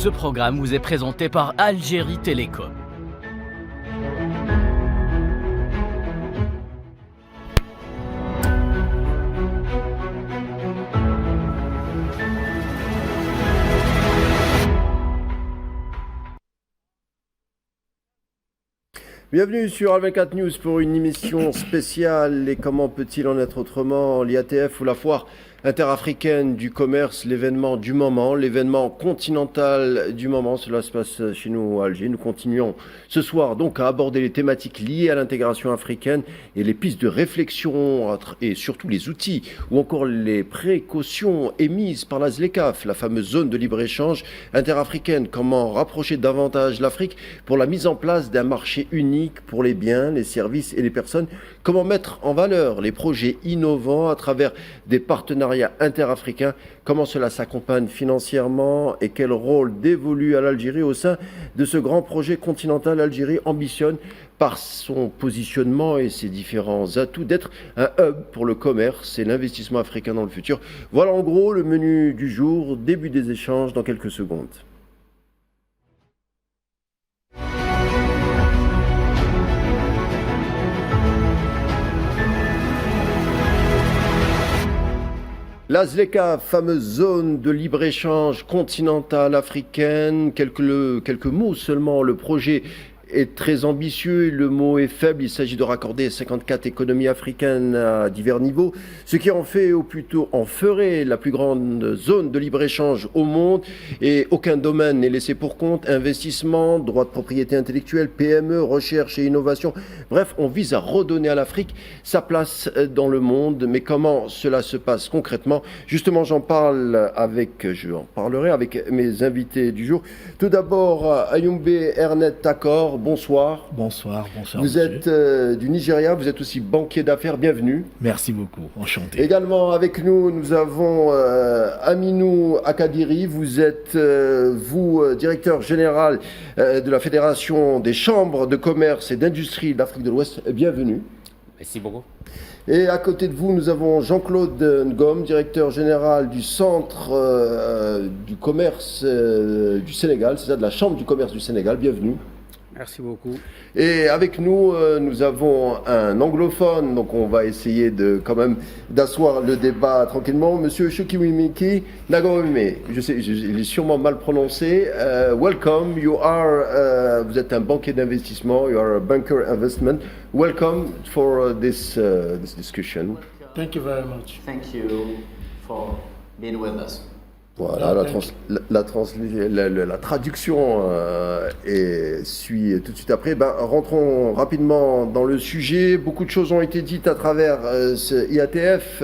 Ce programme vous est présenté par Algérie Télécom. Bienvenue sur Al24 News pour une émission spéciale. Et comment peut-il en être autrement? L'IATF ou la foire interafricaine du commerce, l'événement du moment, l'événement continental du moment. Cela se passe chez nous à Alger. Nous continuons ce soir donc à aborder les thématiques liées à l'intégration africaine et les pistes de réflexion et surtout les outils ou encore les précautions émises par la ZLECAf, la fameuse zone de libre-échange interafricaine. Comment rapprocher davantage l'Afrique pour la mise en place d'un marché unique pour les biens, les services et les personnes. Comment mettre en valeur les projets innovants à travers des partenariats interafricains. Comment cela s'accompagne financièrement et quel rôle dévolue à l'Algérie au sein de ce grand projet continental. L'Algérie ambitionne par son positionnement et ses différents atouts d'être un hub pour le commerce et l'investissement africain dans le futur. Voilà en gros le menu du jour, début des échanges dans quelques secondes. La ZLECAf, fameuse zone de libre-échange continentale africaine, quelques mots seulement. Le projet est très ambitieux et le mot est faible. Il s'agit de raccorder 54 économies africaines à divers niveaux, ce qui en fait, ou plutôt en ferait, la plus grande zone de libre-échange au monde. Et aucun domaine n'est laissé pour compte. Investissement, droit de propriété intellectuelle, PME, recherche et innovation. Bref, on vise à redonner à l'Afrique sa place dans le monde. Mais comment cela se passe concrètement? Justement, j'en parlerai avec mes invités du jour. Tout d'abord, Ayumbe Ernest Takor. Bonsoir. Bonsoir. Vous êtes du Nigeria, vous êtes aussi banquier d'affaires, bienvenue. Merci beaucoup, enchanté. Également avec nous, nous avons Aminou Akadiri, vous êtes directeur général de la Fédération des chambres de commerce et d'industrie d'Afrique de l'Ouest, bienvenue. Merci beaucoup. Et à côté de vous, nous avons Jean-Claude Ngom, directeur général du Centre du commerce du Sénégal, c'est ça, de la Chambre du commerce du Sénégal, bienvenue. Merci beaucoup. Et avec nous, nous avons un anglophone, donc on va essayer quand même d'asseoir le débat tranquillement. Monsieur Chukwuemeka Nagomeme, je l'ai sûrement mal prononcé. Welcome, vous êtes un banquier d'investissement, you are a banker investment. Welcome for this discussion. Thank you very much. Thank you for being with us. Voilà, la traduction suit tout de suite après. Rentrons rapidement dans le sujet. Beaucoup de choses ont été dites à travers ce IATF.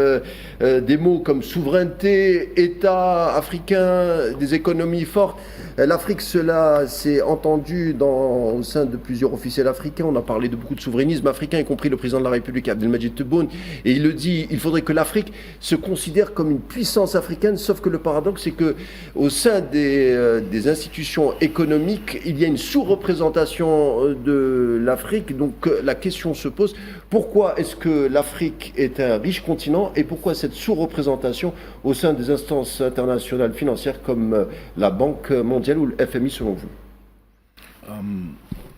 Des mots comme souveraineté, État africain, des économies fortes. L'Afrique, cela s'est entendu au sein de plusieurs officiels africains. On a parlé de beaucoup de souverainisme africain, y compris le président de la République, Abdelmadjid Tebboune. Et il le dit, il faudrait que l'Afrique se considère comme une puissance africaine, sauf que le paradoxe, c'est qu'au sein des institutions économiques, il y a une sous-représentation de l'Afrique. Donc la question se pose, pourquoi est-ce que l'Afrique est un riche continent et pourquoi cette sous-représentation au sein des instances internationales financières comme la Banque mondiale ou le FMI selon vous?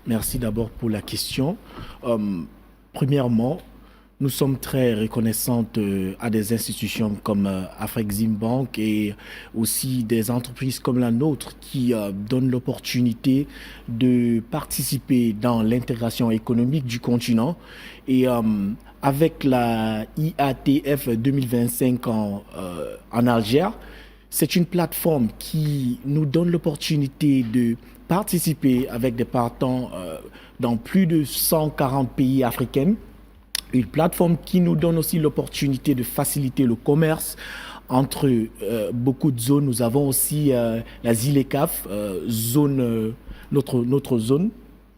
Merci d'abord pour la question. Premièrement, nous sommes très reconnaissants à des institutions comme Afreximbank et aussi des entreprises comme la nôtre qui donnent l'opportunité de participer dans l'intégration économique du continent. Et avec la IATF 2025 en Algérie, c'est une plateforme qui nous donne l'opportunité de participer avec des partenaires dans plus de 140 pays africains. Une plateforme qui nous donne aussi l'opportunité de faciliter le commerce entre beaucoup de zones. Nous avons aussi la ZLECAf, notre zone.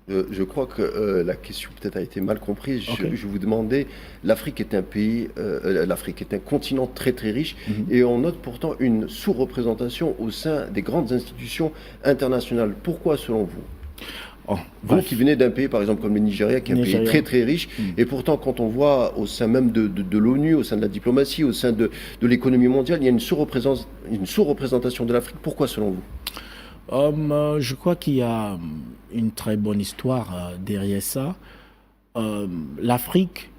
Je crois que la question peut-être a été mal comprise. Okay. Je vous demandais, l'Afrique est un pays, l'Afrique est un continent très très riche et on note pourtant une sous-représentation au sein des grandes institutions internationales. Pourquoi selon vous? Vous qui venez d'un pays par exemple comme le Nigeria, qui est un pays très très riche, et pourtant quand on voit au sein même de l'ONU, au sein de la diplomatie, au sein de l'économie mondiale, il y a une sous-représentation de l'Afrique. Pourquoi selon vous? Je crois qu'il y a une très bonne histoire derrière ça. L'Afrique,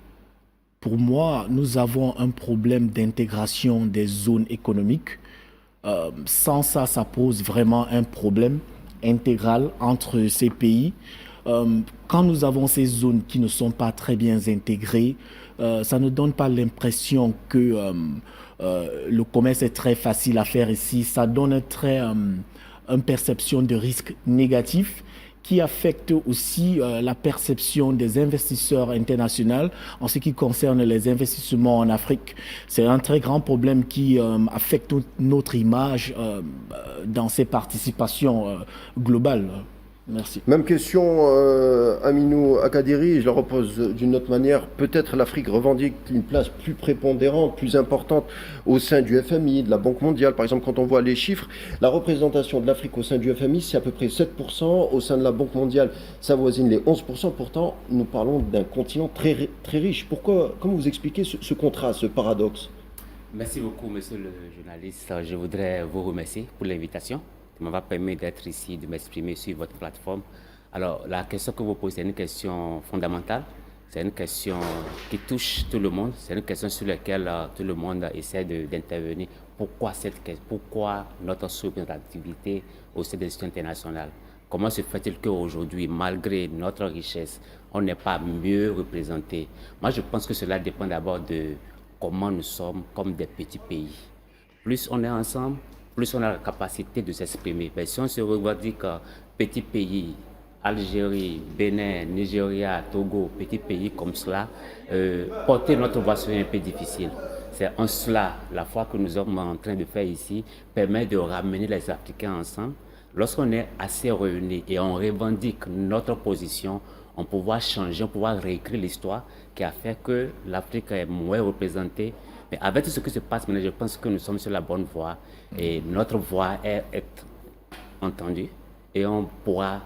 pour moi, nous avons un problème d'intégration des zones économiques. Sans ça, ça pose vraiment un problème intégral entre ces pays. Quand nous avons ces zones qui ne sont pas très bien intégrées, ça ne donne pas l'impression que le commerce est très facile à faire ici. Ça donne une perception de risque négatif qui affecte aussi la perception des investisseurs internationaux en ce qui concerne les investissements en Afrique. C'est un très grand problème qui affecte notre image dans ces participations globales. Merci. Même question, Aminou Akadiri, je la repose d'une autre manière. Peut-être l'Afrique revendique une place plus prépondérante, plus importante au sein du FMI, de la Banque mondiale. Par exemple, quand on voit les chiffres, la représentation de l'Afrique au sein du FMI, c'est à peu près 7%. Au sein de la Banque mondiale, ça voisine les 11%. Pourtant, nous parlons d'un continent très, très riche. Pourquoi, comment vous expliquez ce contraste, ce paradoxe? Merci beaucoup, monsieur le journaliste. Je voudrais vous remercier pour l'invitation. Ça m'a permis d'être ici, de m'exprimer sur votre plateforme. Alors, la question que vous posez, c'est une question fondamentale. C'est une question qui touche tout le monde. C'est une question sur laquelle tout le monde essaie d'intervenir. Pourquoi notre sous-représentativité au sein des institutions internationales? Comment se fait-il qu'aujourd'hui, malgré notre richesse, on n'est pas mieux représenté? Moi, je pense que cela dépend d'abord de comment nous sommes comme des petits pays. Plus on est ensemble, plus on a la capacité de s'exprimer. Mais si on se revendique petit pays, Algérie, Bénin, Nigeria, Togo, petits pays comme cela, porter notre voix serait un peu difficile. C'est en cela, la foi que nous sommes en train de faire ici, permet de ramener les Africains ensemble. Lorsqu'on est assez réunis et on revendique notre position, on peut changer, on peut réécrire l'histoire qui a fait que l'Afrique est moins représentée. Mais avec tout ce qui se passe maintenant, je pense que nous sommes sur la bonne voie et notre voix est entendue et on pourra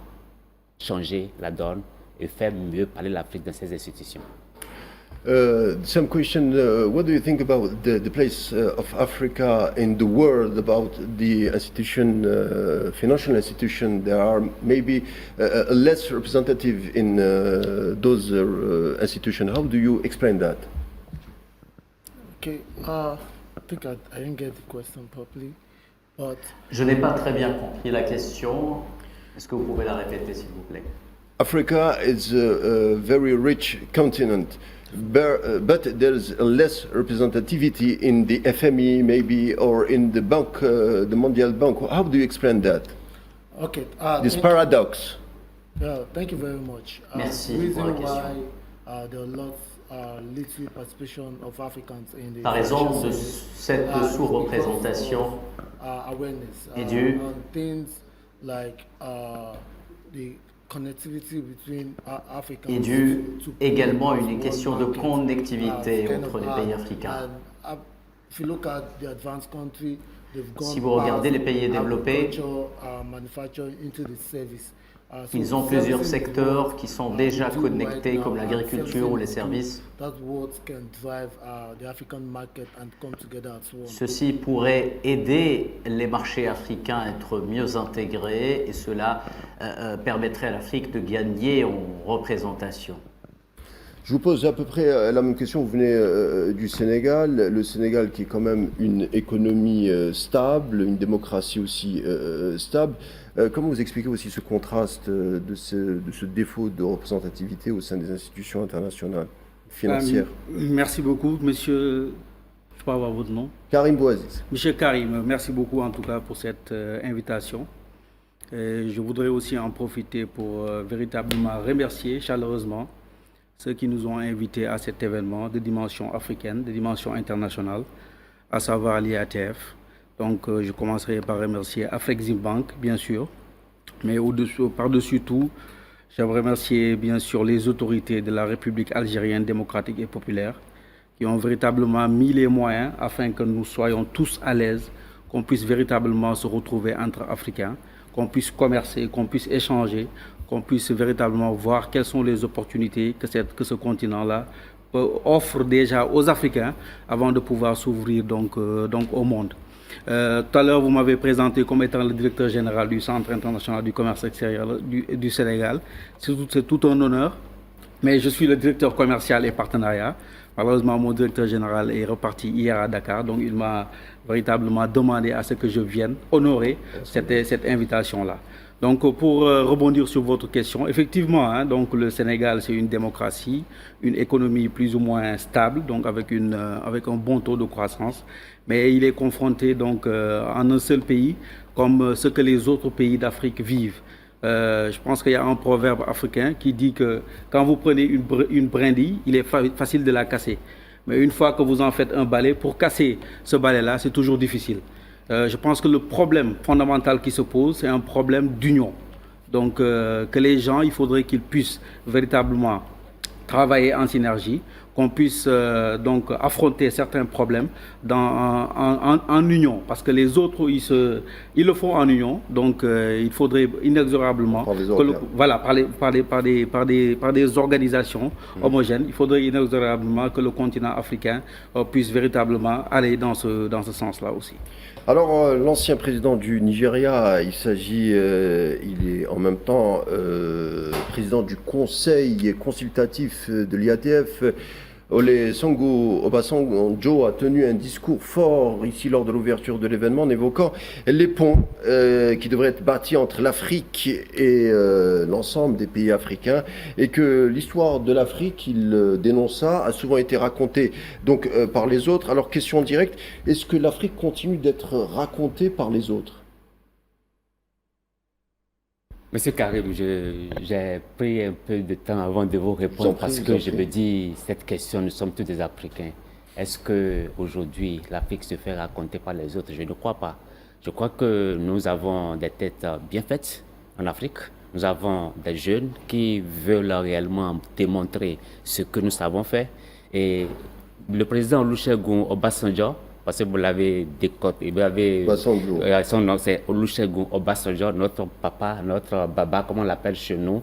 changer la donne et faire mieux parler l'Afrique dans ces institutions. Some question, what do you think about the place of Africa in the world, about the institution, financial institution? There are maybe less representative in those institutions. How do you explain that? Okay, I think I didn't get the question properly, but Je n'ai pas très bien compris la question. Est-ce que vous pouvez la répéter, s'il vous plaît? Africa is a very rich continent, but there's less representativity in the FME maybe or in the bank, the Mondial Bank. How do you explain that? okay. This paradox. Yeah, thank you very much. Merci The pour la reason question. why there are lots, little participation of Africans in the La raison de institutions, cette because sous-représentation of, awareness est due on things like the connectivity between Africans est due to également à une one question de market, connectivité kind entre of les hard. pays africains. And, if you look at the advanced country, they've gone Si vous regardez les pays past développés, agriculture, manufacturing into the service. So ils ont the plusieurs services secteurs qui sont déjà do connectés, right now, comme l'agriculture ou les services. That's what can drive the African market and come together as one. Ceci pourrait aider les marchés africains à être mieux intégrés et cela permettrait à l'Afrique de gagner en représentation. Je vous pose à peu près la même question. Vous venez du Sénégal, le Sénégal qui est quand même une économie stable, une démocratie aussi stable. Comment vous expliquez aussi ce contraste de ce défaut de représentativité au sein des institutions internationales financières? Merci beaucoup, monsieur. Je peux avoir votre nom? Karim Bouaziz. Monsieur Karim, merci beaucoup en tout cas pour cette invitation. Et je voudrais aussi en profiter pour véritablement remercier chaleureusement ceux qui nous ont invités à cet événement de dimension africaine, de dimension internationale, à savoir l'IATF. Donc je commencerai par remercier Afreximbank, bien sûr, mais par-dessus tout, j'aimerais remercier bien sûr les autorités de la République algérienne démocratique et populaire qui ont véritablement mis les moyens afin que nous soyons tous à l'aise, qu'on puisse véritablement se retrouver entre Africains, qu'on puisse commercer, qu'on puisse échanger, qu'on puisse véritablement voir quelles sont les opportunités que ce continent-là offre déjà aux Africains avant de pouvoir s'ouvrir donc au monde. Tout à l'heure, vous m'avez présenté comme étant le directeur général du Centre international du commerce extérieur du Sénégal. C'est tout un honneur. Mais je suis le directeur commercial et partenariat. Malheureusement, mon directeur général est reparti hier à Dakar. Donc, il m'a véritablement demandé à ce que je vienne honorer cette invitation-là. Donc, pour rebondir sur votre question, effectivement, hein, donc le Sénégal, c'est une démocratie, une économie plus ou moins stable, donc avec un bon taux de croissance. Mais il est confronté donc en un seul pays, comme ce que les autres pays d'Afrique vivent. Je pense qu'il y a un proverbe africain qui dit que quand vous prenez une brindille, il est facile de la casser. Mais une fois que vous en faites un balai, pour casser ce balai-là, c'est toujours difficile. Je pense que le problème fondamental qui se pose, c'est un problème d'union. Donc, que les gens, il faudrait qu'ils puissent véritablement travailler en synergie, qu'on puisse donc affronter certains problèmes en union, parce que les autres ils le font en union, donc il faudrait inexorablement par des organisations homogènes, il faudrait inexorablement que le continent africain puisse véritablement aller dans ce sens-là aussi. Alors, l'ancien président du Nigeria, il est en même temps président du conseil consultatif de l'IATF. Olusegun Obasanjo a tenu un discours fort ici lors de l'ouverture de l'événement en évoquant les ponts qui devraient être bâtis entre l'Afrique et l'ensemble des pays africains, et que l'histoire de l'Afrique, il dénonça, a souvent été racontée donc par les autres. Alors, question directe, est-ce que l'Afrique continue d'être racontée par les autres? Monsieur Karim, j'ai pris un peu de temps avant de vous répondre parce que je me dis, cette question, nous sommes tous des Africains. Est-ce qu'aujourd'hui, l'Afrique se fait raconter par les autres? Je ne crois pas. Je crois que nous avons des têtes bien faites en Afrique. Nous avons des jeunes qui veulent réellement démontrer ce que nous savons faire. Et le président Olusegun Obasanjo, parce que vous l'avez décoté, son nom c'est Olusegun Obasanjo, notre papa, notre baba, comme on l'appelle chez nous.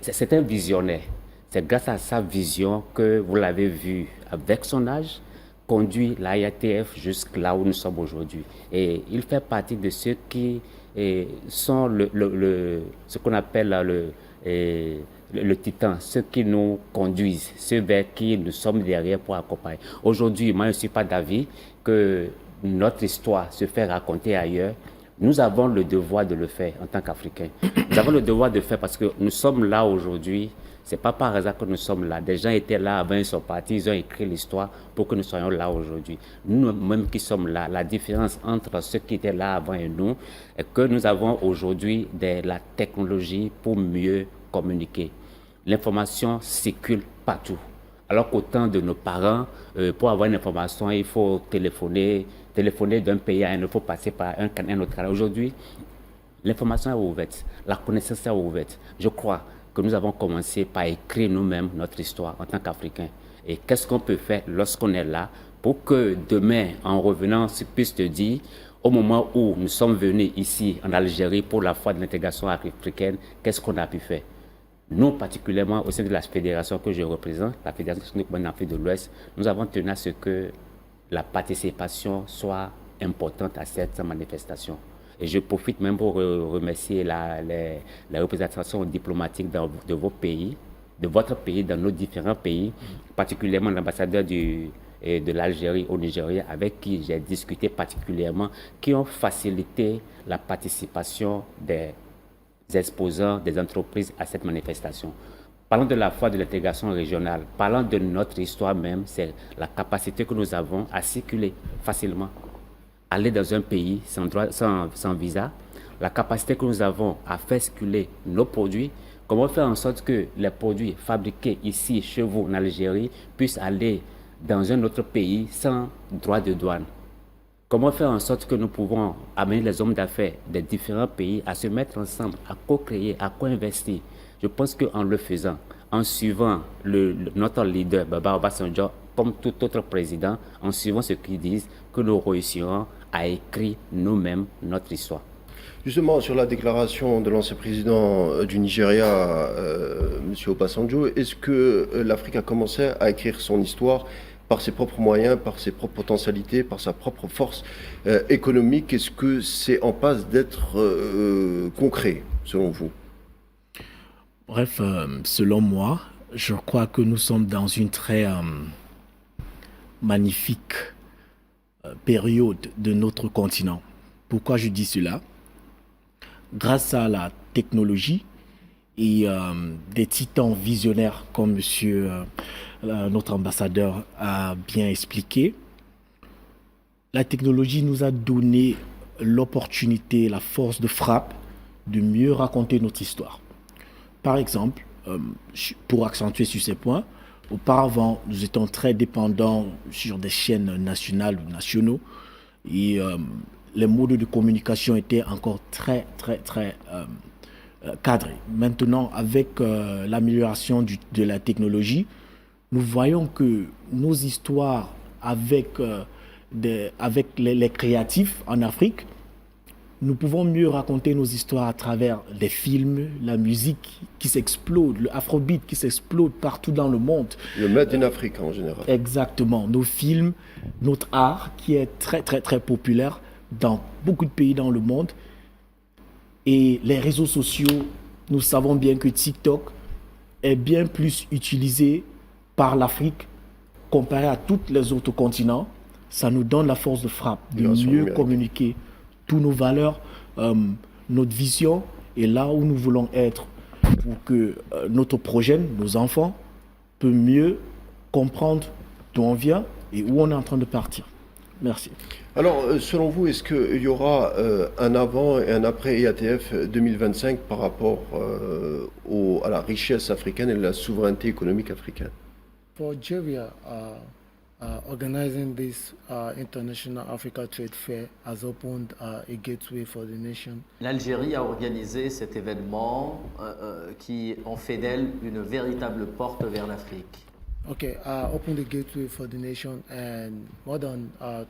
C'est un visionnaire. C'est grâce à sa vision que vous l'avez vu, avec son âge, conduit l'IATF jusqu'à là où nous sommes aujourd'hui. Et il fait partie de ceux qui sont ce qu'on appelle le titan, ceux qui nous conduisent, ceux vers qui nous sommes derrière pour accompagner. Aujourd'hui, moi je ne suis pas d'avis que notre histoire se fait raconter ailleurs. Nous avons le devoir de le faire en tant qu'Africains. Nous avons le devoir de le faire parce que nous sommes là aujourd'hui. Ce n'est pas par hasard que nous sommes là. Des gens étaient là avant, ils sont partis, ils ont écrit l'histoire pour que nous soyons là aujourd'hui. Nous-mêmes qui sommes là, la différence entre ceux qui étaient là avant et nous, est que nous avons aujourd'hui la technologie pour mieux communiquer. L'information circule partout. Alors qu'au temps de nos parents, pour avoir une information, il faut téléphoner d'un pays à un autre, il faut passer par un autre canal. Aujourd'hui, l'information est ouverte, la connaissance est ouverte. Je crois que nous avons commencé par écrire nous-mêmes notre histoire en tant qu'Africains. Et qu'est-ce qu'on peut faire lorsqu'on est là pour que demain, en revenant, on puisse te dire, au moment où nous sommes venus ici en Algérie pour la foi de l'intégration africaine, qu'est-ce qu'on a pu faire? Nous, particulièrement au sein de la fédération que je représente, la Fédération de l'Afrique de l'Ouest, nous avons tenu à ce que la participation soit importante à cette manifestation. Et je profite même pour remercier la représentation diplomatique de vos pays, de votre pays, dans nos différents pays, particulièrement l'ambassadeur de l'Algérie au Nigeria, avec qui j'ai discuté particulièrement, qui ont facilité la participation des exposants, des entreprises à cette manifestation. Parlons de la foi de l'intégration régionale, parlons de notre histoire même, c'est la capacité que nous avons à circuler facilement, aller dans un pays sans visa, la capacité que nous avons à faire circuler nos produits, comment faire en sorte que les produits fabriqués ici, chez vous, en Algérie, puissent aller dans un autre pays sans droit de douane. Comment faire en sorte que nous pouvons amener les hommes d'affaires des différents pays à se mettre ensemble, à co-créer, à co-investir. Je pense qu'en le faisant, en suivant notre leader, Baba Obasanjo, comme tout autre président, en suivant ce qu'ils disent, que nous réussirons à écrire nous-mêmes notre histoire. Justement, sur la déclaration de l'ancien président du Nigeria, M. Obasanjo, est-ce que l'Afrique a commencé à écrire son histoire par ses propres moyens, par ses propres potentialités, par sa propre force économique. Est-ce que c'est en passe d'être concret, selon vous? Bref, selon moi, je crois que nous sommes dans une très magnifique période de notre continent. Pourquoi je dis cela? Grâce à la technologie et des titans visionnaires comme notre ambassadeur a bien expliqué, la technologie nous a donné l'opportunité, la force de frappe de mieux raconter notre histoire. Par exemple, pour accentuer sur ces points, auparavant, nous étions très dépendants sur des chaînes nationales ou nationaux et les modes de communication étaient encore très cadrés. Maintenant, avec l'amélioration de la technologie, nous voyons que nos histoires avec les créatifs en Afrique, nous pouvons mieux raconter nos histoires à travers les films, la musique qui s'explode, le afrobeat qui s'explode partout dans le monde. Le Made in Africa en général. Exactement. Nos films, notre art qui est très populaire dans beaucoup de pays dans le monde. Et les réseaux sociaux, nous savons bien que TikTok est bien plus utilisé par l'Afrique comparé à tous les autres continents. Ça nous donne la force de frappe de mieux communiquer toutes nos valeurs, notre vision et là où nous voulons être pour que notre progène, nos enfants, peut mieux comprendre d'où on vient et où on est en train de partir. Merci. Alors, selon vous, est-ce qu'il y aura un avant et un après IATF 2025 par rapport à la richesse africaine et la souveraineté économique africaine? For Algeria, organizing this International Africa Trade Fair has opened a gateway for the nation. L'Algérie a organisé cet événement qui en fait d'elle une véritable porte vers l'Afrique. Okay, opened the gateway for the nation, and more than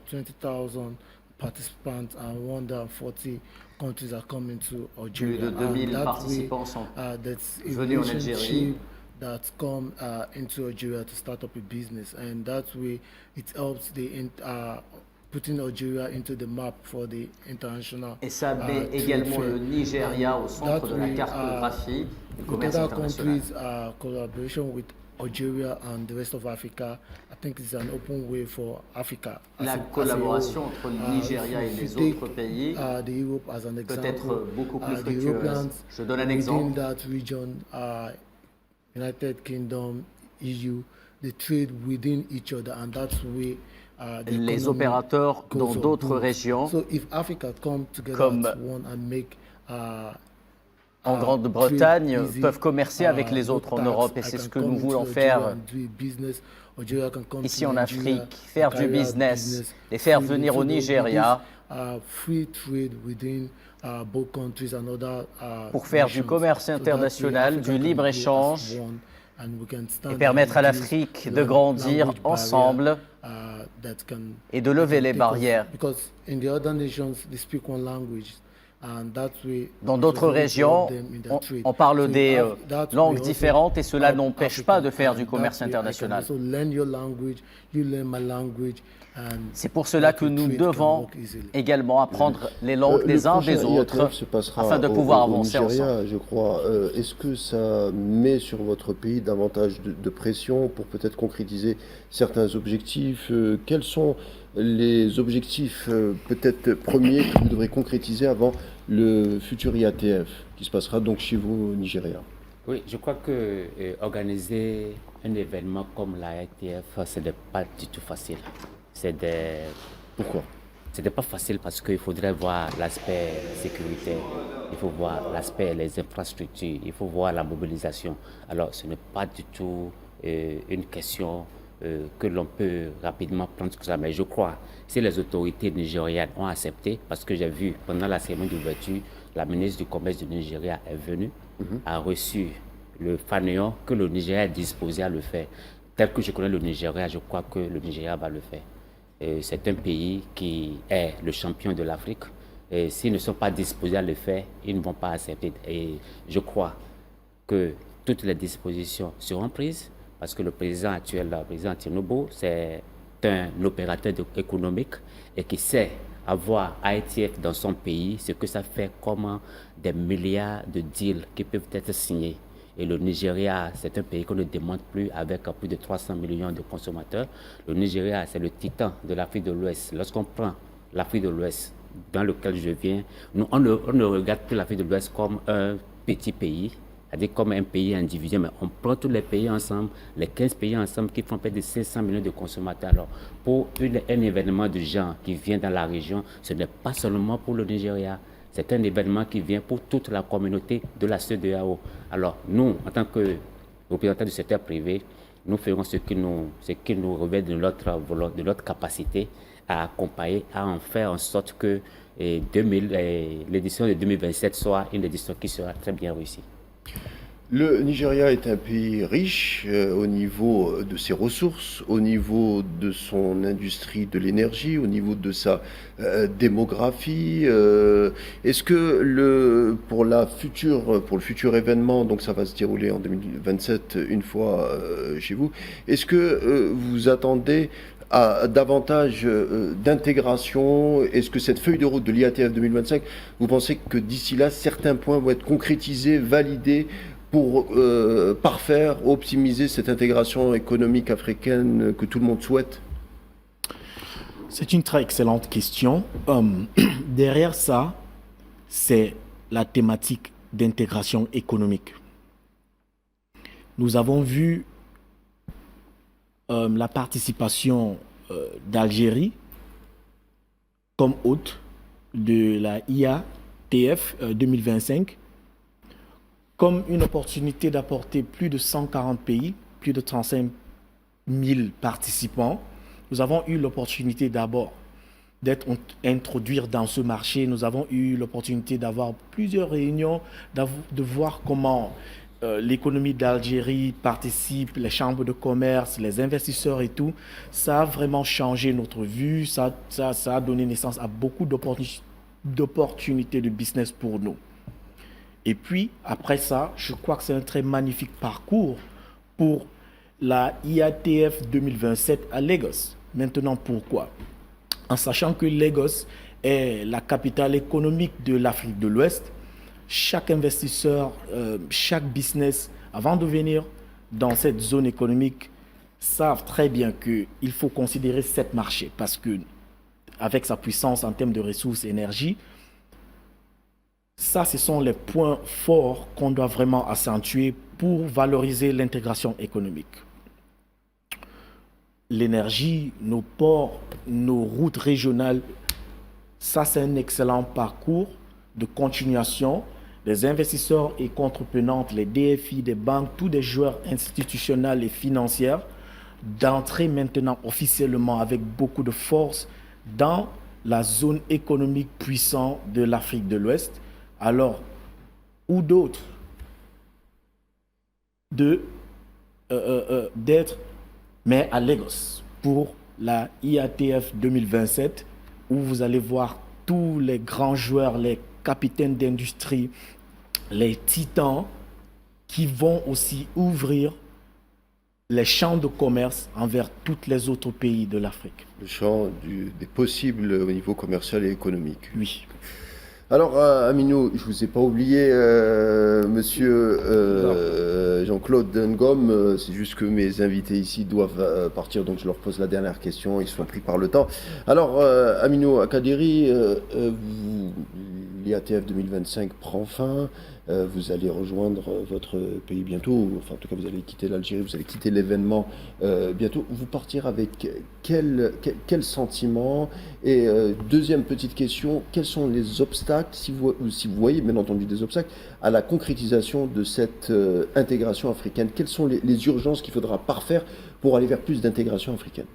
20,000 participants and 140 countries are coming to Algeria. Plus de 2000 participants sont venus en Algérie. That come into Algeria to start up a business, and that way it helps putting Algeria into the map for the international. Et ça met également le Nigeria au centre de la cartographie du commerce international. Collaboration with Algeria and the rest of Africa, I think it's an open way for Africa. La collaboration entre le Nigeria et les autres pays peut être beaucoup plus fructueuse. Je donne un exemple. That region, United Kingdom, EU, they trade within each other, and that's where les opérateurs dans d'autres régions, so if Africa come together comme as one and make en Grande-Bretagne, peuvent commercer avec les autres en Europe, et c'est ce que nous voulons faire ici en Afrique, faire du business, les faire venir au Nigeria pour faire du commerce international, du libre-échange et permettre à l'Afrique de grandir ensemble et de lever les barrières. Dans d'autres régions, on parle des langues différentes et cela n'empêche pas de faire du commerce international. C'est pour cela que nous devons également apprendre les langues des uns des autres afin de pouvoir avancer ensemble. Je crois. Est-ce que ça met sur votre pays davantage de pression pour peut-être concrétiser certains objectifs? Quels sont les objectifs peut-être premiers que vous devrez concrétiser avant le futur IATF qui se passera donc chez vous au Nigeria? Oui, je crois que organiser un événement comme l'IATF, ce n'est pas du tout facile. Pourquoi? Ce n'est pas facile parce qu'il faudrait voir l'aspect sécuritaire, il faut voir l'aspect les infrastructures, il faut voir la mobilisation. Alors ce n'est pas du tout une question que l'on peut rapidement prendre comme ça. Mais je crois, si les autorités nigérianes ont accepté, parce que j'ai vu pendant la cérémonie d'ouverture, la ministre du Commerce du Nigeria est venue, a reçu le fainéant que le Nigeria est disposé à le faire. Tel que je connais le Nigeria, je crois que le Nigeria va le faire. C'est un pays qui est le champion de l'Afrique. Et s'ils ne sont pas disposés à le faire, ils ne vont pas accepter. Et je crois que toutes les dispositions seront prises parce que le président actuel, le président Tinubu, c'est un opérateur économique et qui sait avoir IETF dans son pays, ce que ça fait comme des milliards de deals qui peuvent être signés. Et le Nigeria, c'est un pays qu'on ne demande plus avec plus de 300 millions de consommateurs. Le Nigeria, c'est le titan de l'Afrique de l'Ouest. Lorsqu'on prend l'Afrique de l'Ouest, dans lequel je viens, on ne regarde plus l'Afrique de l'Ouest comme un petit pays, c'est-à-dire comme un pays individuel, mais on prend tous les pays ensemble, les 15 pays ensemble qui font près de 500 millions de consommateurs. Alors, pour un événement de genre qui vient dans la région, ce n'est pas seulement pour le Nigeria, c'est un événement qui vient pour toute la communauté de la CEDEAO. Alors, nous, en tant que représentants du secteur privé, nous ferons ce qui nous revêt de notre capacité à accompagner, à en faire en sorte que l'édition de 2027 soit une édition qui sera très bien réussie. Le Nigeria est un pays riche au niveau de ses ressources, au niveau de son industrie de l'énergie, au niveau de sa démographie. Est-ce que pour le futur événement, donc ça va se dérouler en 2027 une fois chez vous, est-ce que vous attendez à davantage d'intégration? Est-ce que cette feuille de route de l'IATF 2025, vous pensez que d'ici là, certains points vont être concrétisés, validés pour parfaire, optimiser cette intégration économique africaine que tout le monde souhaite? C'est une très excellente question. Derrière ça, c'est la thématique d'intégration économique. Nous avons vu la participation d'Algérie comme hôte de la IATF 2025 comme une opportunité d'apporter plus de 140 pays, plus de 35 000 participants. Nous avons eu l'opportunité d'abord d'être introduits dans ce marché. Nous avons eu l'opportunité d'avoir plusieurs réunions, de voir comment l'économie d'Algérie participe, les chambres de commerce, les investisseurs et tout. Ça a vraiment changé notre vue. Ça a donné naissance à beaucoup d'opportunités de business pour nous. Et puis, après ça, je crois que c'est un très magnifique parcours pour la IATF 2027 à Lagos. Maintenant, pourquoi? En sachant que Lagos est la capitale économique de l'Afrique de l'Ouest, chaque investisseur, chaque business, avant de venir dans cette zone économique, savent très bien qu'il faut considérer cette marché parce que, avec sa puissance en termes de ressources et énergie, ça, ce sont les points forts qu'on doit vraiment accentuer pour valoriser l'intégration économique. L'énergie, nos ports, nos routes régionales, ça, c'est un excellent parcours de continuation. Les investisseurs et entrepreneurs, les DFI, des banques, tous des joueurs institutionnels et financiers, d'entrer maintenant officiellement avec beaucoup de force dans la zone économique puissante de l'Afrique de l'Ouest. Alors, ou d'autres, d'être, mais à Lagos, pour la IATF 2027, où vous allez voir tous les grands joueurs, les capitaines d'industrie, les titans, qui vont aussi ouvrir les champs de commerce envers tous les autres pays de l'Afrique. Le champ des possibles au niveau commercial et économique. Oui. Alors, Aminou, je ne vous ai pas oublié, monsieur Jean-Claude Ngom, c'est juste que mes invités ici doivent partir, donc je leur pose la dernière question, ils sont pris par le temps. Alors, Aminou Akaderi, l'IATF 2025 prend fin, vous allez rejoindre votre pays bientôt, enfin en tout cas vous allez quitter l'Algérie, vous allez quitter l'événement bientôt. Vous partirez avec quel sentiment? Et deuxième petite question, quels sont les obstacles, si vous voyez bien entendu des obstacles, à la concrétisation de cette intégration africaine? Quelles sont les urgences qu'il faudra parfaire pour aller vers plus d'intégration africaine?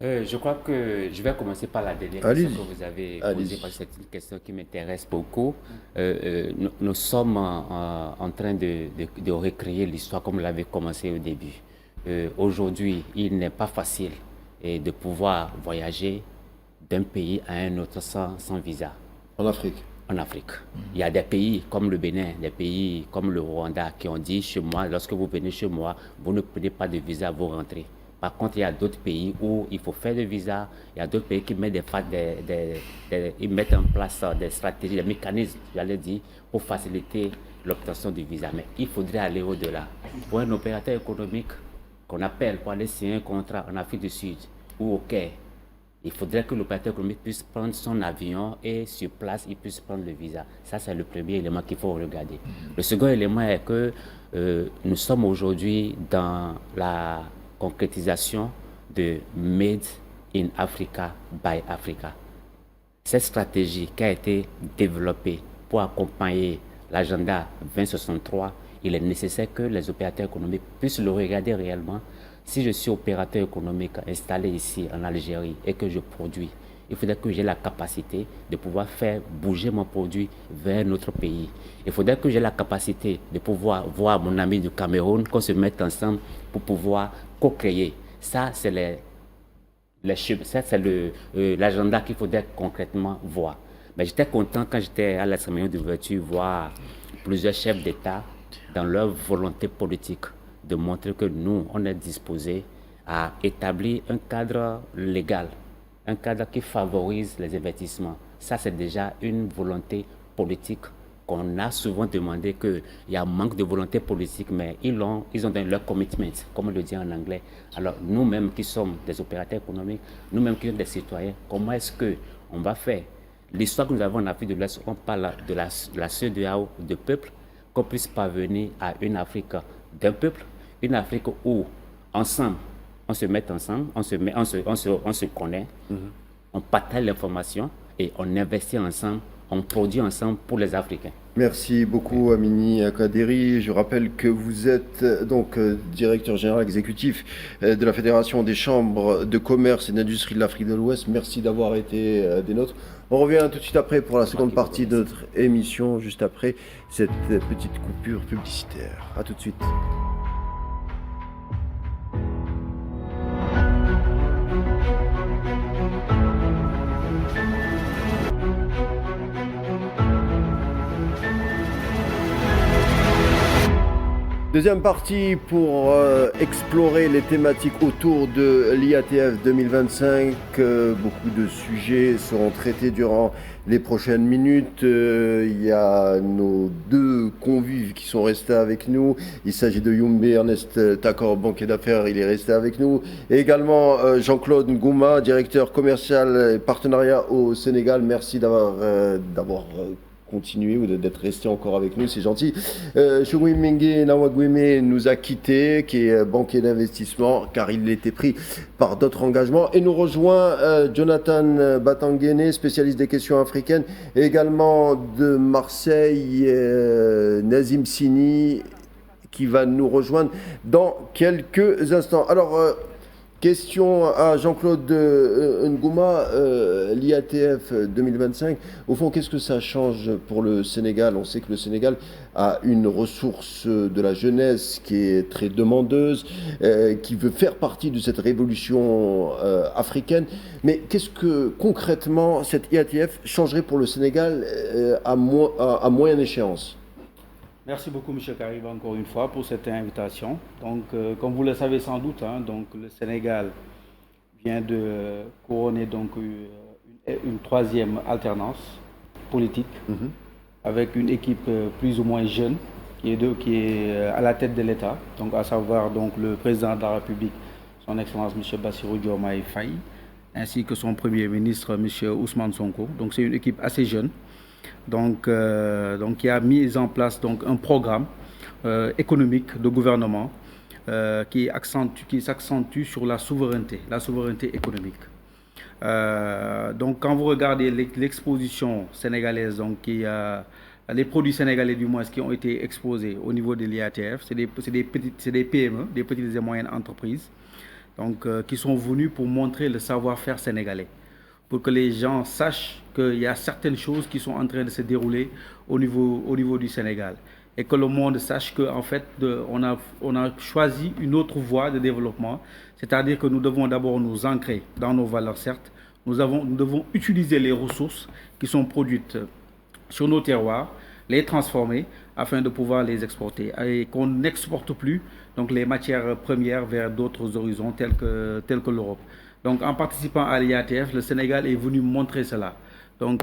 Je crois que je vais commencer par la dernière question que vous avez posée, parce que c'est une question qui m'intéresse beaucoup. Nous sommes en train de recréer l'histoire comme vous l'avez commencé au début. Aujourd'hui, il n'est pas facile de pouvoir voyager d'un pays à un autre sans visa. En Afrique? en Afrique. Il y a des pays comme le Bénin, des pays comme le Rwanda qui ont dit chez moi, lorsque vous venez chez moi, vous ne prenez pas de visa, vous rentrez. Par contre, il y a d'autres pays où il faut faire des visas, il y a d'autres pays qui mettent, ils mettent en place des stratégies, des mécanismes, j'allais dire, pour faciliter l'obtention du visa. Mais il faudrait aller au-delà. Pour un opérateur économique qu'on appelle pour aller signer un contrat en Afrique du Sud ou au Caire, il faudrait que l'opérateur économique puisse prendre son avion et sur place, il puisse prendre le visa. Ça, c'est le premier élément qu'il faut regarder. Le second élément est que nous sommes aujourd'hui dans la concrétisation de Made in Africa by Africa. Cette stratégie qui a été développée pour accompagner l'agenda 2063, il est nécessaire que les opérateurs économiques puissent le regarder réellement. Si je suis opérateur économique installé ici en Algérie et que je produis, il faudrait que j'ai la capacité de pouvoir faire bouger mon produit vers un autre pays. Il faudrait que j'ai la capacité de pouvoir voir mon ami du Cameroun, qu'on se mette ensemble pour pouvoir co-créer. Ça, c'est l'agenda qu'il faudrait concrètement voir. Mais j'étais content quand j'étais à la cérémonie d'ouverture voir plusieurs chefs d'État dans leur volonté politique de montrer que nous, on est disposés à établir un cadre légal, un cadre qui favorise les investissements. Ça, c'est déjà une volonté politique qu'on a souvent demandé, qu'il y a un manque de volonté politique, mais ils ont donné leur commitment, comme on le dit en anglais. Alors, nous-mêmes qui sommes des opérateurs économiques, nous-mêmes qui sommes des citoyens, comment est-ce qu'on va faire? L'histoire que nous avons en Afrique de l'Ouest, on parle de la CEDEAO de peuple, qu'on puisse parvenir à une Afrique d'un peuple, une Afrique où, ensemble, on se met ensemble, on se connaît, on partage l'information et on investit ensemble, on produit ensemble pour les Africains. Merci beaucoup Amini Kaderi. Je rappelle que vous êtes donc directeur général exécutif de la Fédération des chambres de commerce et d'industrie de l'Afrique de l'Ouest. Merci d'avoir été des nôtres. On revient tout de suite après pour la seconde partie de notre émission, juste après cette petite coupure publicitaire. À tout de suite. Deuxième partie pour explorer les thématiques autour de l'IATF 2025. Beaucoup de sujets seront traités durant les prochaines minutes. Il y a nos deux convives qui sont restés avec nous. Il s'agit de Youmbe Ernest Takor, banquier d'affaires, il est resté avec nous. Et également Jean-Claude Ngouma, directeur commercial et partenariat au Sénégal. Merci d'avoir continuer ou d'être resté encore avec nous, c'est gentil. Chougui Mingue Nawagweme nous a quittés, qui est banquier d'investissement, car il était pris par d'autres engagements. Et nous rejoint Jonathan Batangene, spécialiste des questions africaines, et également de Marseille, Nazim Sini, qui va nous rejoindre dans quelques instants. Alors, question à Jean-Claude Ngouma, l'IATF 2025. Au fond, qu'est-ce que ça change pour le Sénégal? On sait que le Sénégal a une ressource de la jeunesse qui est très demandeuse, qui veut faire partie de cette révolution africaine. Mais qu'est-ce que concrètement cette IATF changerait pour le Sénégal à moyenne échéance? Merci beaucoup, M. Karib, encore une fois, pour cette invitation. Donc, comme vous le savez sans doute, donc, le Sénégal vient de couronner donc, une troisième alternance politique avec une équipe plus ou moins jeune qui est à la tête de l'État, donc, à savoir donc, le président de la République, son Excellence M. Bassirou Diomaye Faye, ainsi que son Premier ministre, M. Ousmane Sonko. Donc, c'est une équipe assez jeune. Donc, qui a mis en place donc, un programme économique de gouvernement qui s'accentue sur la souveraineté économique. Donc, quand vous regardez l'exposition sénégalaise, donc, les produits sénégalais du moins qui ont été exposés au niveau de l'IATF, c'est des PME, des petites et moyennes entreprises, donc, qui sont venus pour montrer le savoir-faire sénégalais, pour que les gens sachent qu'il y a certaines choses qui sont en train de se dérouler au niveau du Sénégal. Et que le monde sache qu'en fait, on a choisi une autre voie de développement. C'est-à-dire que nous devons d'abord nous ancrer dans nos valeurs, certes. Nous devons utiliser les ressources qui sont produites sur nos terroirs, les transformer afin de pouvoir les exporter et qu'on n'exporte plus donc les matières premières vers d'autres horizons tels que l'Europe. Donc en participant à l'IATF, le Sénégal est venu montrer cela. Donc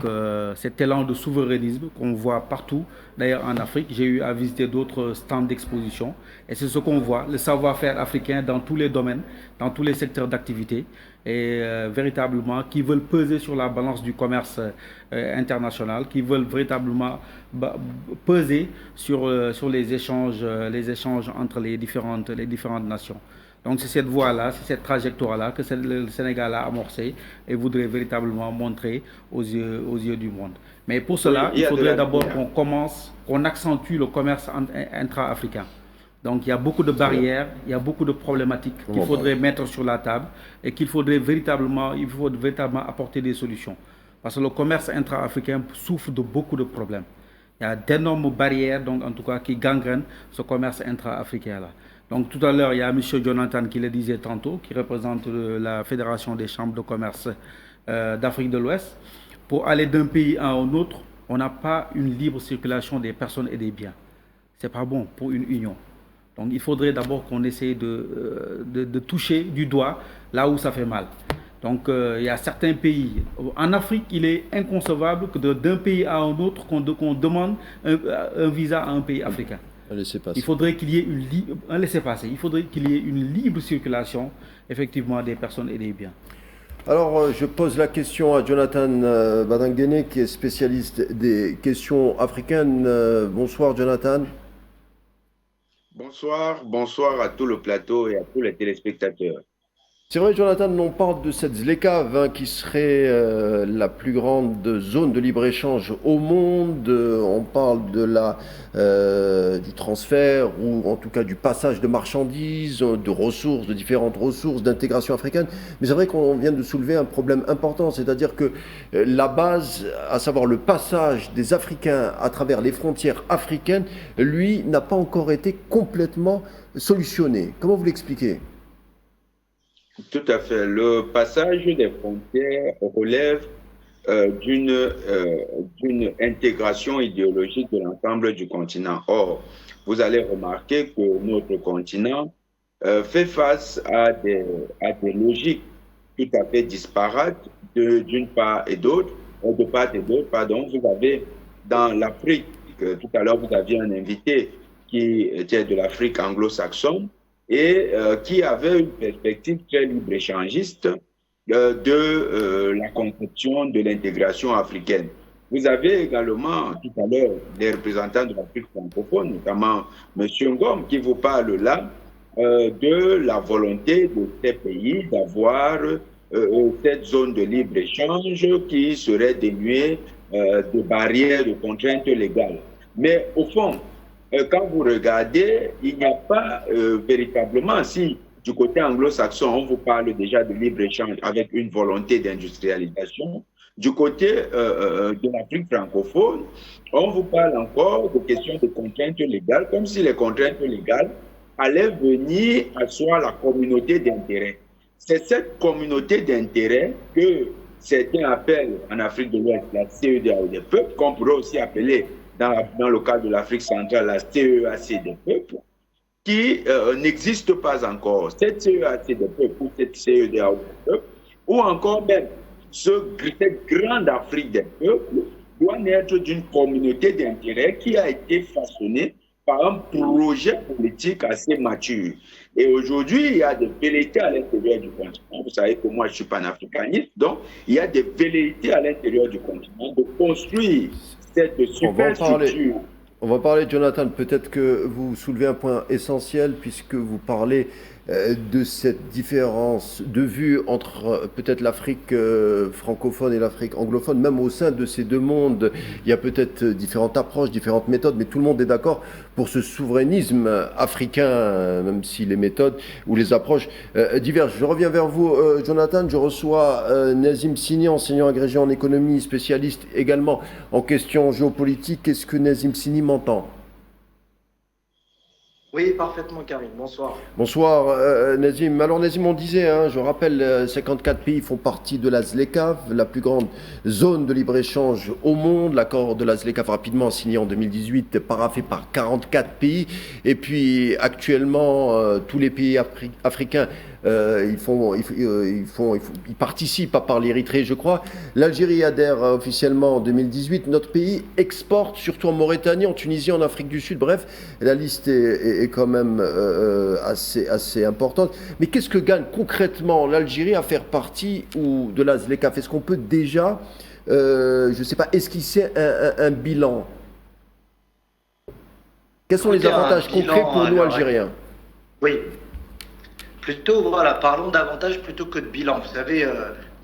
cet élan de souverainisme qu'on voit partout, d'ailleurs en Afrique, j'ai eu à visiter d'autres stands d'exposition et c'est ce qu'on voit, le savoir-faire africain dans tous les domaines, dans tous les secteurs d'activité et véritablement qui veulent peser sur la balance du commerce international, qui veulent véritablement peser sur les échanges entre les différentes nations. Donc c'est cette voie-là, c'est cette trajectoire-là que le Sénégal a amorcée et voudrait véritablement montrer aux yeux du monde. Mais pour cela, il faudrait d'abord qu'on accentue le commerce intra-africain. Donc il y a beaucoup de barrières, il y a beaucoup de problématiques qu'il faudrait mettre sur la table et qu'il faudrait véritablement apporter des solutions. Parce que le commerce intra-africain souffre de beaucoup de problèmes. Il y a d'énormes barrières, donc en tout cas, qui gangrènent ce commerce intra-africain-là. Donc tout à l'heure, il y a M. Jonathan qui le disait tantôt, qui représente la Fédération des chambres de commerce d'Afrique de l'Ouest. Pour aller d'un pays à un autre, on n'a pas une libre circulation des personnes et des biens. Ce n'est pas bon pour une union. Donc il faudrait d'abord qu'on essaye de toucher du doigt là où ça fait mal. Donc il y a certains pays. En Afrique, il est inconcevable que d'un pays à un autre, qu'on demande un visa à un pays africain. Il faudrait qu'il y ait Il faudrait qu'il y ait une libre circulation, effectivement, des personnes et des biens. Alors, je pose la question à Jonathan Badangene, qui est spécialiste des questions africaines. Bonsoir, Jonathan. Bonsoir à tout le plateau et à tous les téléspectateurs. C'est vrai, Jonathan, on parle de cette ZLECAf qui serait la plus grande zone de libre-échange au monde. On parle du transfert ou en tout cas du passage de marchandises, de ressources, de différentes ressources, d'intégration africaine. Mais c'est vrai qu'on vient de soulever un problème important, c'est-à-dire que la base, à savoir le passage des Africains à travers les frontières africaines, lui, n'a pas encore été complètement solutionné. Comment vous l'expliquez ? Tout à fait. Le passage des frontières relève d'une intégration idéologique de l'ensemble du continent. Or, vous allez remarquer que notre continent fait face à des logiques tout à fait disparates d'une part et d'autre, de part et d'autre, pardon. Vous avez dans l'Afrique, tout à l'heure vous aviez un invité qui était de l'Afrique anglo-saxonne, et qui avait une perspective très libre-échangiste de la conception de l'intégration africaine. Vous avez également tout à l'heure des représentants de l'Afrique francophone, notamment M. Ngom, qui vous parle là de la volonté de ces pays d'avoir cette zone de libre-échange qui serait dénuée de barrières, de contraintes légales. Mais au fond, quand vous regardez, il n'y a pas véritablement, si du côté anglo-saxon, on vous parle déjà de libre-échange avec une volonté d'industrialisation, du côté de l'Afrique francophone, on vous parle encore de questions de contraintes légales, comme si les contraintes légales allaient venir asseoir la communauté d'intérêt. C'est cette communauté d'intérêt que certains appellent en Afrique de l'Ouest la CEDEAO des peuples, qu'on pourrait aussi appeler dans le cas de l'Afrique centrale, la CEAC des peuples, qui n'existe pas encore. Cette CEAC des peuples ou cette CEDEAO des peuples, ou encore même cette grande Afrique des peuples, doit naître d'une communauté d'intérêt qui a été façonnée par un projet politique assez mature. Et aujourd'hui, il y a des velléités à l'intérieur du continent. Vous savez que moi, je suis panafricaniste, donc il y a des velléités à l'intérieur du continent de construire cette superstructure. On va parler, Jonathan, peut-être que vous soulevez un point essentiel puisque vous parlez de cette différence de vue entre peut-être l'Afrique francophone et l'Afrique anglophone. Même au sein de ces deux mondes, il y a peut-être différentes approches, différentes méthodes, mais tout le monde est d'accord pour ce souverainisme africain, même si les méthodes ou les approches divergent. Je reviens vers vous, Jonathan. Je reçois Nazim Sini, enseignant agrégé en économie, spécialiste également en questions géopolitiques. Est-ce que Nazim Sini m'entend ? Oui, parfaitement, Karim. Bonsoir. Bonsoir Nazim. Alors Nazim, on disait, hein, je rappelle, 54 pays font partie de la ZLECAf, la plus grande zone de libre-échange au monde. L'accord de la ZLECAf rapidement signé en 2018, paraphé par 44 pays. Et puis actuellement, tous les pays africains ils participent, à part l'Érythrée, je crois. L'Algérie adhère officiellement en 2018. Notre pays exporte, surtout en Mauritanie, en Tunisie, en Afrique du Sud. Bref, la liste est quand même assez importante. Mais qu'est-ce que gagne concrètement l'Algérie à faire partie de la ZLECAf? Est-ce qu'on peut déjà, je ne sais pas, esquisser un bilan? Quels sont les avantages concrets pour nous, Algériens? Oui. Plutôt, voilà, parlons davantage plutôt que de bilan. Vous savez,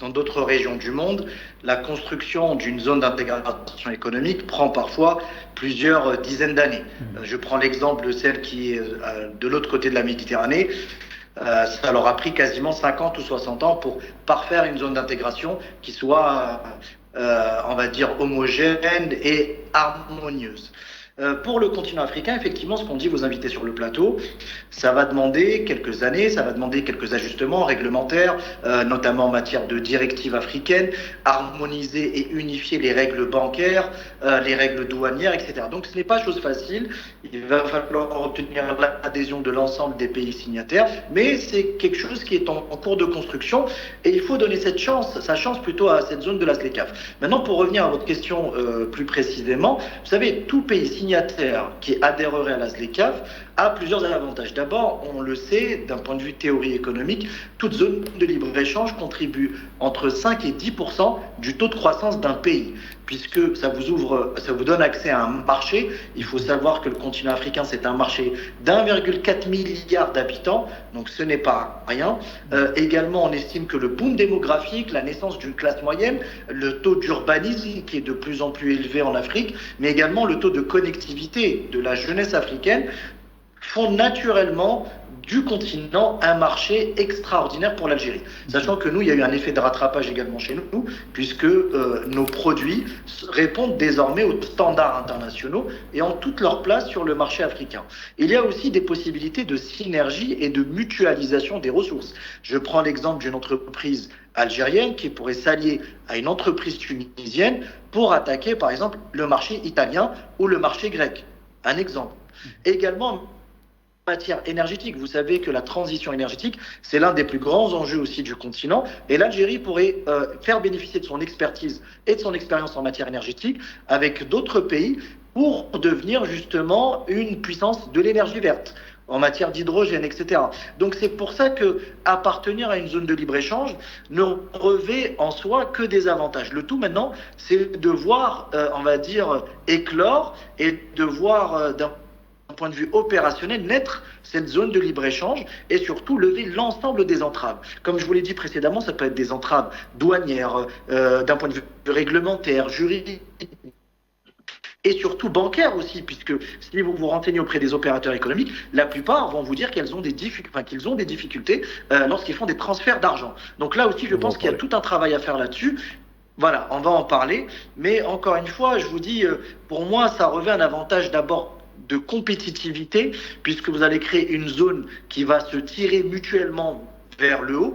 dans d'autres régions du monde, la construction d'une zone d'intégration économique prend parfois plusieurs dizaines d'années. Je prends l'exemple de celle qui est de l'autre côté de la Méditerranée. Ça leur a pris quasiment 50 ou 60 ans pour parfaire une zone d'intégration qui soit, on va dire, homogène et harmonieuse. Pour le continent africain, effectivement, ce qu'ont dit vos invités sur le plateau, ça va demander quelques années, ça va demander quelques ajustements réglementaires, notamment en matière de directives africaines, harmoniser et unifier les règles bancaires, les règles douanières, etc. Donc ce n'est pas chose facile, il va falloir obtenir l'adhésion de l'ensemble des pays signataires, mais c'est quelque chose qui est en cours de construction et il faut donner sa chance plutôt à cette zone de la ZLECAf. Maintenant, pour revenir à votre question plus précisément, vous savez, tout pays signataire qui adhérerait à la ZLECAf a plusieurs avantages. D'abord, on le sait, d'un point de vue théorie économique, toute zone de libre-échange contribue entre 5 et 10% du taux de croissance d'un pays, puisque ça vous donne accès à un marché. Il faut savoir que le continent africain, c'est un marché d'1,4 milliard d'habitants, donc ce n'est pas rien. Également, on estime que le boom démographique, la naissance d'une classe moyenne, le taux d'urbanisme qui est de plus en plus élevé en Afrique, mais également le taux de connectivité de la jeunesse africaine font naturellement du continent un marché extraordinaire pour l'Algérie. Sachant que nous, il y a eu un effet de rattrapage également chez nous, puisque nos produits répondent désormais aux standards internationaux et ont toute leur place sur le marché africain. Il y a aussi des possibilités de synergie et de mutualisation des ressources. Je prends l'exemple d'une entreprise algérienne qui pourrait s'allier à une entreprise tunisienne pour attaquer, par exemple, le marché italien ou le marché grec. Un exemple. Également, matière énergétique. Vous savez que la transition énergétique, c'est l'un des plus grands enjeux aussi du continent. Et l'Algérie pourrait faire bénéficier de son expertise et de son expérience en matière énergétique avec d'autres pays pour devenir justement une puissance de l'énergie verte en matière d'hydrogène, etc. Donc c'est pour ça que appartenir à une zone de libre-échange ne revêt en soi que des avantages. Le tout maintenant, c'est de voir, on va dire, éclore et de voir d'un point de vue opérationnel, naître cette zone de libre-échange et surtout lever l'ensemble des entraves. Comme je vous l'ai dit précédemment, ça peut être des entraves douanières, d'un point de vue réglementaire, juridique, et surtout bancaire aussi, puisque si vous vous renseignez auprès des opérateurs économiques, la plupart vont vous dire qu'ils ont des difficultés lorsqu'ils font des transferts d'argent. Donc là aussi, je pense qu'il y a tout un travail à faire là-dessus. Voilà, on va en parler. Mais encore une fois, je vous dis, pour moi, ça revêt un avantage d'abord de compétitivité, puisque vous allez créer une zone qui va se tirer mutuellement vers le haut,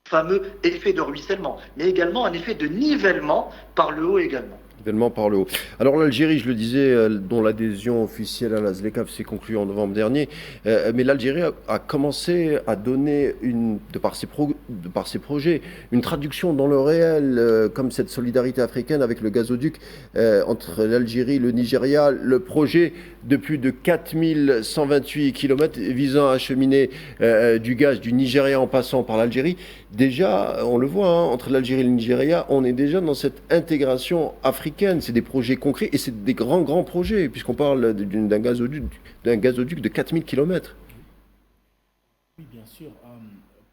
fameux effet de ruissellement, mais également un effet de nivellement par le haut également. Par le haut. Alors l'Algérie, je le disais, dont l'adhésion officielle à la ZLECAf s'est conclue en novembre dernier, mais l'Algérie a commencé à donner, de par ses projets, une traduction dans le réel, comme cette solidarité africaine avec le gazoduc entre l'Algérie et le Nigeria, le projet de plus de 4128 km visant à acheminer du gaz du Nigeria en passant par l'Algérie. Déjà, on le voit, hein, entre l'Algérie et le Nigeria, on est déjà dans cette intégration africaine. C'est des projets concrets et c'est des grands projets, puisqu'on parle d'un gazoduc de 4000 km. Oui, bien sûr.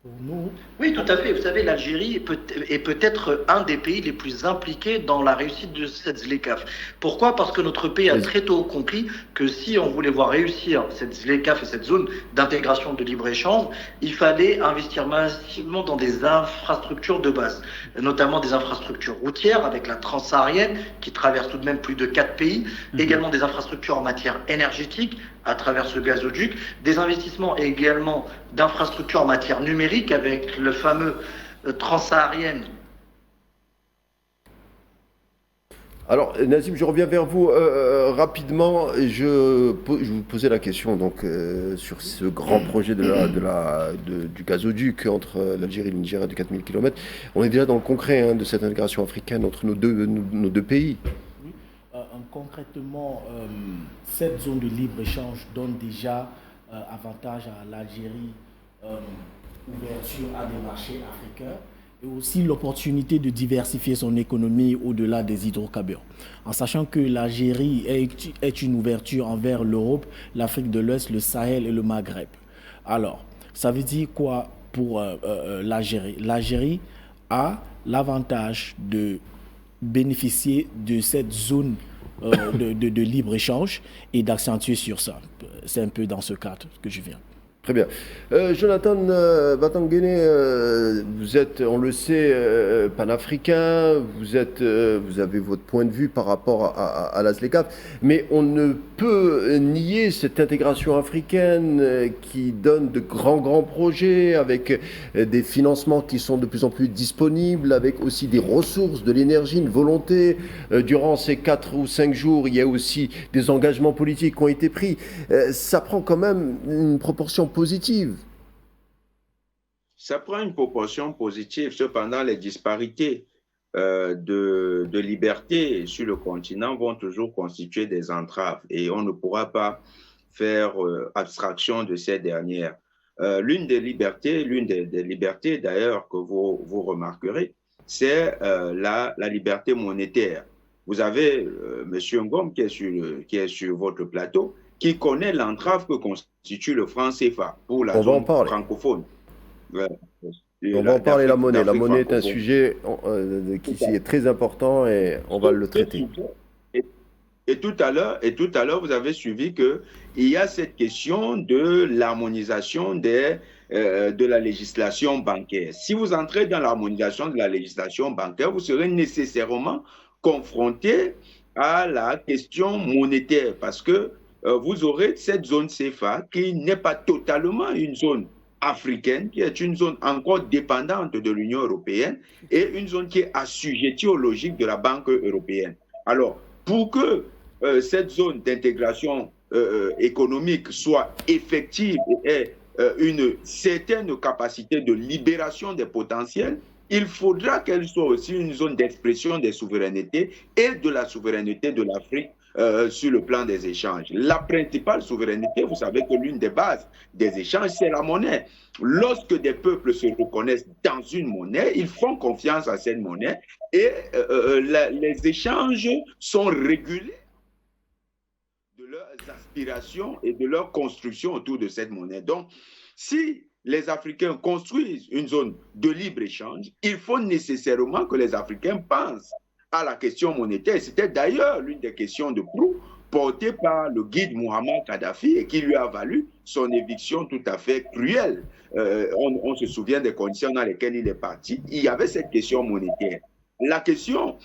Pour nous, Oui, tout à fait. Vous savez, l'Algérie est peut-être un des pays les plus impliqués dans la réussite de cette ZLECAf. Pourquoi? Parce que notre pays a très tôt compris que si on voulait voir réussir cette ZLECAf et cette zone d'intégration de libre-échange, il fallait investir massivement dans des infrastructures de base, notamment des infrastructures routières avec la transsaharienne qui traverse tout de même plus de 4 pays, également des infrastructures en matière énergétique à travers ce gazoduc, des investissements également d'infrastructures en matière numérique avec le fameux transsaharienne. Alors, Nazim, je reviens vers vous rapidement. Je vous posais la question donc, sur ce grand projet du gazoduc entre l'Algérie et le Nigeria de 4000 km. On est déjà dans le concret hein, de cette intégration africaine entre nos deux pays. Concrètement, cette zone de libre-échange donne déjà avantage à l'Algérie, ouverture à des marchés africains et aussi l'opportunité de diversifier son économie au-delà des hydrocarbures. En sachant que l'Algérie est une ouverture envers l'Europe, l'Afrique de l'Ouest, le Sahel et le Maghreb. Alors, ça veut dire quoi pour l'Algérie? L'Algérie a l'avantage de bénéficier de cette zone de libre-échange et d'accentuer sur ça. C'est un peu dans ce cadre que je viens. Très bien. Jonathan Batangene, vous êtes, on le sait, panafricain, vous avez votre point de vue par rapport à la ZLECAf, mais on ne peut nier cette intégration africaine qui donne de grands projets, avec des financements qui sont de plus en plus disponibles, avec aussi des ressources, de l'énergie, une volonté. Durant ces 4 ou 5 jours, il y a aussi des engagements politiques qui ont été pris. Ça prend quand même une proportion positive. Ça prend une proportion positive. Cependant, les disparités de liberté sur le continent vont toujours constituer des entraves et on ne pourra pas faire abstraction de ces dernières. L'une des libertés d'ailleurs que vous remarquerez, c'est la liberté monétaire. Vous avez M. Ngom qui est sur votre plateau, qui connaît l'entrave que constitue le franc CFA pour la zone francophone. On va en parler, la monnaie. La monnaie est un sujet qui est très important et on va le traiter. Et tout à l'heure, vous avez suivi qu'il y a cette question de l'harmonisation de la législation bancaire. Si vous entrez dans l'harmonisation de la législation bancaire, vous serez nécessairement confronté à la question monétaire parce que vous aurez cette zone CFA qui n'est pas totalement une zone africaine, qui est une zone encore dépendante de l'Union européenne et une zone qui est assujettie aux logiques de la Banque européenne. Alors, pour que cette zone d'intégration économique soit effective et ait une certaine capacité de libération des potentiels, il faudra qu'elle soit aussi une zone d'expression des souverainetés et de la souveraineté de l'Afrique sur le plan des échanges. La principale souveraineté, vous savez que l'une des bases des échanges, c'est la monnaie. Lorsque des peuples se reconnaissent dans une monnaie, ils font confiance à cette monnaie et les échanges sont régulés de leurs aspirations et de leur construction autour de cette monnaie. Donc, si les Africains construisent une zone de libre-échange, il faut nécessairement que les Africains pensent à la question monétaire. C'était d'ailleurs l'une des questions de proue portée par le guide Muammar Kadhafi et qui lui a valu son éviction tout à fait cruelle. On se souvient des conditions dans lesquelles il est parti. Il y avait cette question monétaire. La question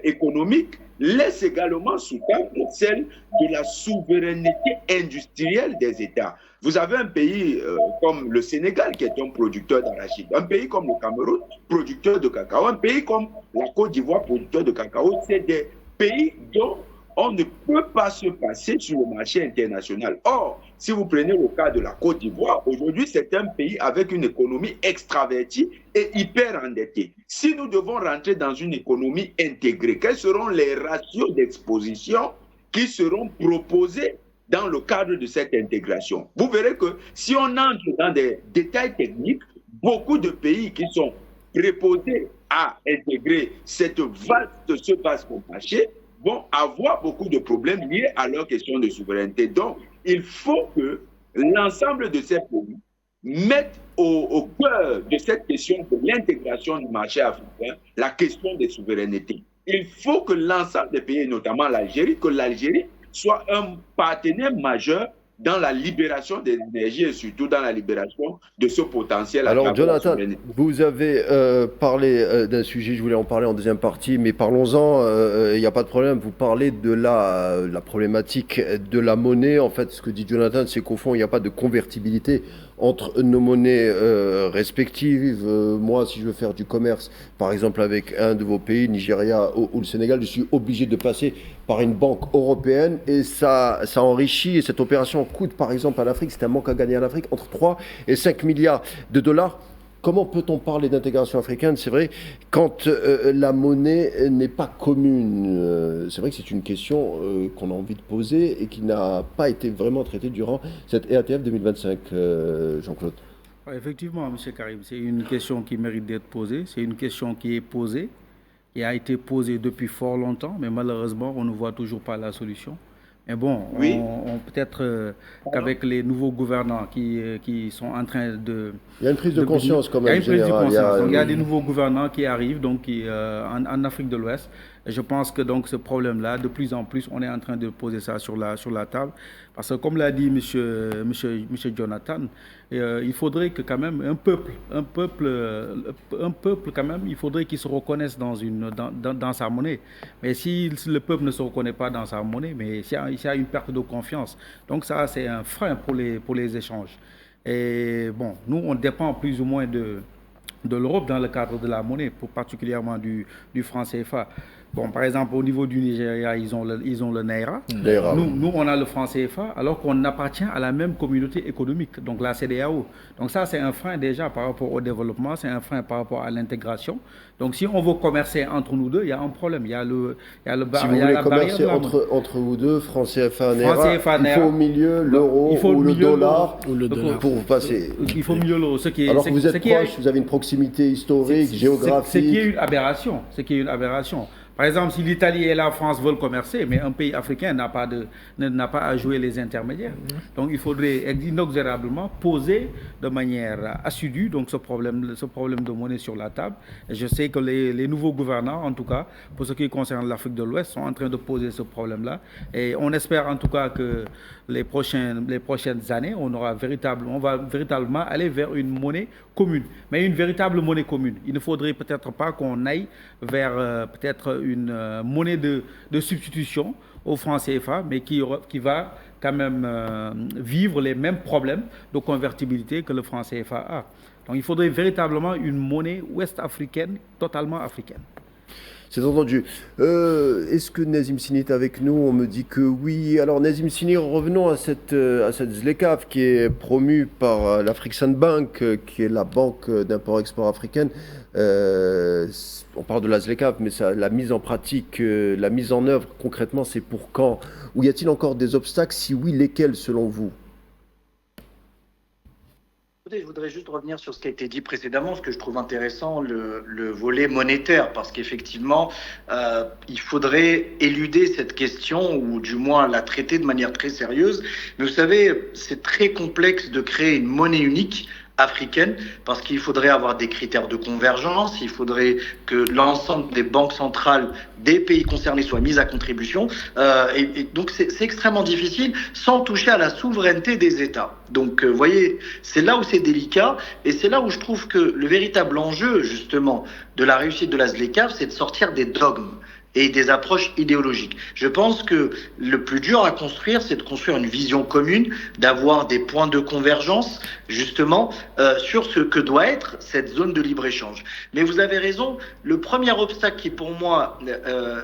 économique laisse également sous-tendre celle de la souveraineté industrielle des États. Vous avez un pays comme le Sénégal qui est un producteur d'arachide, un pays comme le Cameroun, producteur de cacao, un pays comme la Côte d'Ivoire, producteur de cacao. C'est des pays dont on ne peut pas se passer sur le marché international. Or, si vous prenez le cas de la Côte d'Ivoire, aujourd'hui, c'est un pays avec une économie extravertie et hyper endettée. Si nous devons rentrer dans une économie intégrée, quels seront les ratios d'exposition qui seront proposés dans le cadre de cette intégration? Vous verrez que si on entre dans des détails techniques, beaucoup de pays qui sont préposés à intégrer cette vaste surface pour marché vont avoir beaucoup de problèmes liés à leur question de souveraineté. Donc, il faut que l'ensemble de ces pays mettent au cœur de cette question de l'intégration du marché africain la question des souverainetés. Il faut que l'ensemble des pays, notamment l'Algérie, que l'Algérie soit un partenaire majeur dans la libération des énergies et surtout dans la libération de ce potentiel. Alors Jonathan, vous avez parlé d'un sujet, je voulais en parler en deuxième partie, mais parlons-en, il n'y a pas de problème. Vous parlez de la problématique de la monnaie. En fait, ce que dit Jonathan, c'est qu'au fond, il n'y a pas de convertibilité entre nos monnaies respectives. Moi, si je veux faire du commerce, par exemple avec un de vos pays, Nigeria ou le Sénégal, je suis obligé de passer par une banque européenne et ça enrichit. Et cette opération coûte, par exemple, à l'Afrique, c'est un manque à gagner à l'Afrique, entre 3 et 5 milliards de dollars. Comment peut-on parler d'intégration africaine, c'est vrai, quand la monnaie n'est pas commune? C'est vrai que c'est une question qu'on a envie de poser et qui n'a pas été vraiment traitée durant cette EATF 2025, Jean-Claude. Effectivement, M. Karim, c'est une question qui mérite d'être posée. C'est une question qui est posée, qui a été posée depuis fort longtemps, mais malheureusement, on ne voit toujours pas la solution. Mais bon, oui. Peut-être qu'avec les nouveaux gouvernants qui sont en train de... Il y a une prise de conscience quand même. Il y a des nouveaux gouvernants qui arrivent donc, en Afrique de l'Ouest. Et je pense que donc, ce problème-là, de plus en plus, on est en train de poser ça sur la table. Parce que comme l'a dit M. Jonathan, il faudrait que quand même un peuple quand même, il faudrait qu'il se reconnaisse dans sa monnaie. Mais si le peuple ne se reconnaît pas dans sa monnaie, mais il y a une perte de confiance. Donc ça, c'est un frein pour les échanges. Et bon, nous, on dépend plus ou moins de l'Europe dans le cadre de la monnaie, particulièrement du franc CFA. Bon, par exemple, au niveau du Nigeria, ils ont le Naira. Nous, on a le franc CFA, alors qu'on appartient à la même communauté économique, donc la CEDEAO. Donc ça, c'est un frein déjà par rapport au développement, c'est un frein par rapport à l'intégration. Donc si on veut commercer entre nous deux, il y a un problème. Il y a la commercer entre vous deux, franc CFA, Naira, il faut au milieu l'euro ou le dollar pour vous passer. Il faut mieux l'euro. Alors que vous êtes proche, vous avez une proximité historique, géographique. Ce qui est une aberration. Par exemple, si l'Italie et la France veulent commercer, mais un pays africain n'a pas à jouer les intermédiaires. Donc il faudrait inexorablement poser de manière assidue donc, ce problème de monnaie sur la table. Et je sais que les nouveaux gouvernants, en tout cas, pour ce qui concerne l'Afrique de l'Ouest, sont en train de poser ce problème-là. Et on espère en tout cas que les prochaines années, on va véritablement aller vers une monnaie commune. Mais une véritable monnaie commune. Il ne faudrait peut-être pas qu'on aille vers peut-être une monnaie de substitution au franc CFA, mais qui va quand même vivre les mêmes problèmes de convertibilité que le franc CFA a. Donc il faudrait véritablement une monnaie ouest-africaine, totalement africaine. C'est entendu. Est-ce que Nazim Sini est avec nous? On me dit que oui. Alors Nazim Sini, revenons à cette ZLECAf qui est promue par l'Afriximbank, qui est la banque d'import-export africaine. On parle de la ZLECAf, mais la mise en pratique, la mise en œuvre, concrètement, c'est pour quand? Ou y a-t-il encore des obstacles? Si oui, lesquels selon vous? Je voudrais juste revenir sur ce qui a été dit précédemment, ce que je trouve intéressant, le volet monétaire, parce qu'effectivement, il faudrait éluder cette question, ou du moins la traiter de manière très sérieuse. Mais vous savez, c'est très complexe de créer une monnaie unique africaine, parce qu'il faudrait avoir des critères de convergence, il faudrait que l'ensemble des banques centrales des pays concernés soient mises à contribution, et donc c'est extrêmement difficile sans toucher à la souveraineté des États. Donc vous voyez, c'est là où c'est délicat, et c'est là où je trouve que le véritable enjeu justement de la réussite de la ZLECAf, c'est de sortir des dogmes et des approches idéologiques. Je pense que le plus dur à construire, c'est de construire une vision commune, d'avoir des points de convergence, justement, sur ce que doit être cette zone de libre-échange. Mais vous avez raison, le premier obstacle qui, pour moi,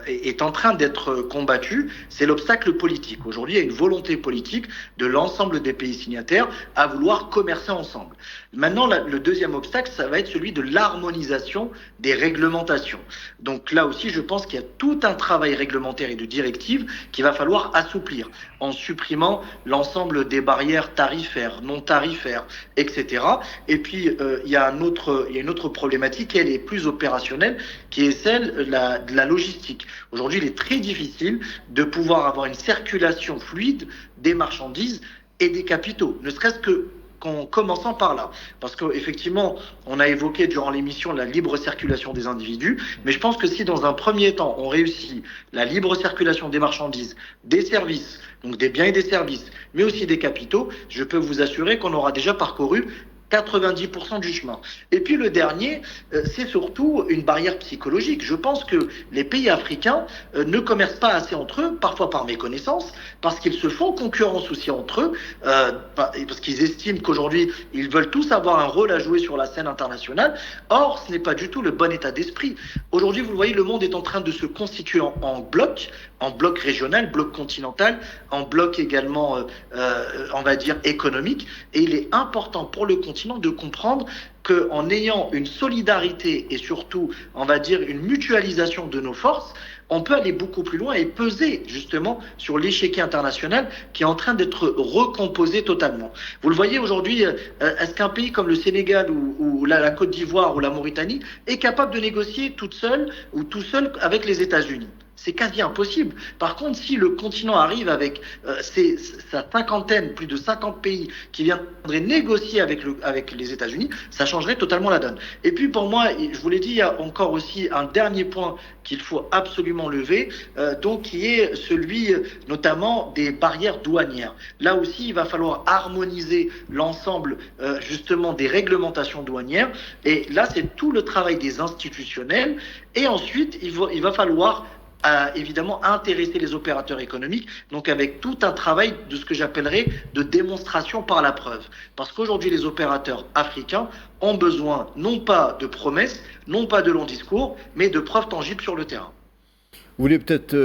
est en train d'être combattu, c'est l'obstacle politique. Aujourd'hui, il y a une volonté politique de l'ensemble des pays signataires à vouloir commercer ensemble. Maintenant, le deuxième obstacle, ça va être celui de l'harmonisation des réglementations. Donc là aussi, je pense qu'il y a tout un travail réglementaire et de directive qu'il va falloir assouplir en supprimant l'ensemble des barrières tarifaires, non tarifaires, etc. Et puis, il y a une autre problématique, elle est plus opérationnelle, qui est celle de la logistique. Aujourd'hui, il est très difficile de pouvoir avoir une circulation fluide des marchandises et des capitaux, ne serait-ce que commençant par là. Parce qu'effectivement, on a évoqué durant l'émission la libre circulation des individus, mais je pense que si dans un premier temps, on réussit la libre circulation des marchandises, des services, donc des biens et des services, mais aussi des capitaux, je peux vous assurer qu'on aura déjà parcouru 90% du chemin. Et puis le dernier, c'est surtout une barrière psychologique. Je pense que les pays africains ne commercent pas assez entre eux, parfois par méconnaissance, parce qu'ils se font concurrence aussi entre eux, parce qu'ils estiment qu'aujourd'hui, ils veulent tous avoir un rôle à jouer sur la scène internationale. Or, ce n'est pas du tout le bon état d'esprit. Aujourd'hui, vous le voyez, le monde est en train de se constituer en bloc régional, bloc continental, en bloc également, on va dire, économique. Et il est important pour le continent de comprendre qu'en ayant une solidarité et surtout, on va dire, une mutualisation de nos forces, on peut aller beaucoup plus loin et peser justement sur l'échiquier international qui est en train d'être recomposé totalement. Vous le voyez aujourd'hui, est-ce qu'un pays comme le Sénégal ou la Côte d'Ivoire ou la Mauritanie est capable de négocier toute seule ou tout seul avec les États-Unis ? C'est quasi impossible. Par contre, si le continent arrive avec sa cinquantaine, plus de 50 pays qui viendraient négocier avec les États-Unis, ça changerait totalement la donne. Et puis pour moi, je vous l'ai dit, il y a encore aussi un dernier point qu'il faut absolument lever, donc qui est celui notamment des barrières douanières. Là aussi, il va falloir harmoniser l'ensemble justement des réglementations douanières. Et là, c'est tout le travail des institutionnels. Et ensuite, il va falloir évidemment intéresser les opérateurs économiques, donc avec tout un travail de ce que j'appellerais de démonstration par la preuve. Parce qu'aujourd'hui, les opérateurs africains ont besoin non pas de promesses, non pas de longs discours, mais de preuves tangibles sur le terrain. Vous voulez peut-être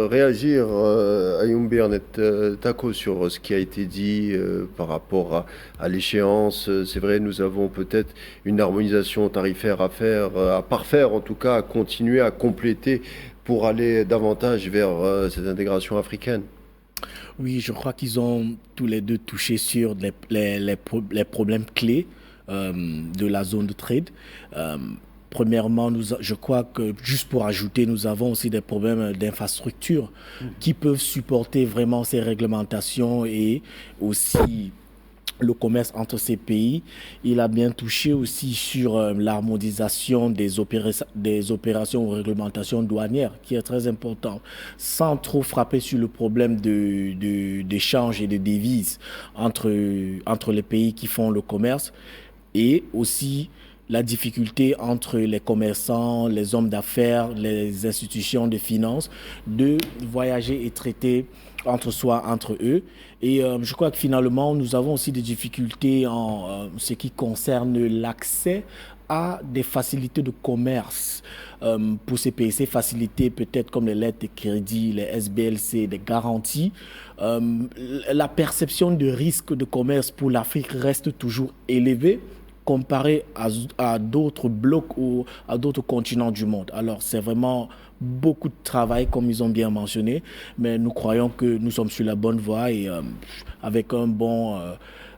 réagir, Ayoum Bernet Tako, sur ce qui a été dit par rapport à l'échéance. C'est vrai, nous avons peut-être une harmonisation tarifaire à faire, à parfaire en tout cas, à continuer, à compléter pour aller davantage vers cette intégration africaine. Oui, je crois qu'ils ont tous les deux touché sur les problèmes clés de la zone de trade. Premièrement, je crois que, juste pour ajouter, nous avons aussi des problèmes d'infrastructure qui peuvent supporter vraiment ces réglementations et aussi le commerce entre ces pays. Il a bien touché aussi sur l'harmonisation des opérations ou réglementations douanières, qui est très important, sans trop frapper sur le problème d'échange et de devises entre les pays qui font le commerce, et aussi la difficulté entre les commerçants, les hommes d'affaires, les institutions de finances, de voyager et traiter entre eux. Et je crois que finalement, nous avons aussi des difficultés en ce qui concerne l'accès à des facilités de commerce pour ces pays. Ces facilités peut-être comme les lettres de crédit, les SBLC, des garanties. La perception de risque de commerce pour l'Afrique reste toujours élevée comparé à d'autres blocs ou à d'autres continents du monde. Alors, c'est vraiment beaucoup de travail, comme ils ont bien mentionné, mais nous croyons que nous sommes sur la bonne voie et avec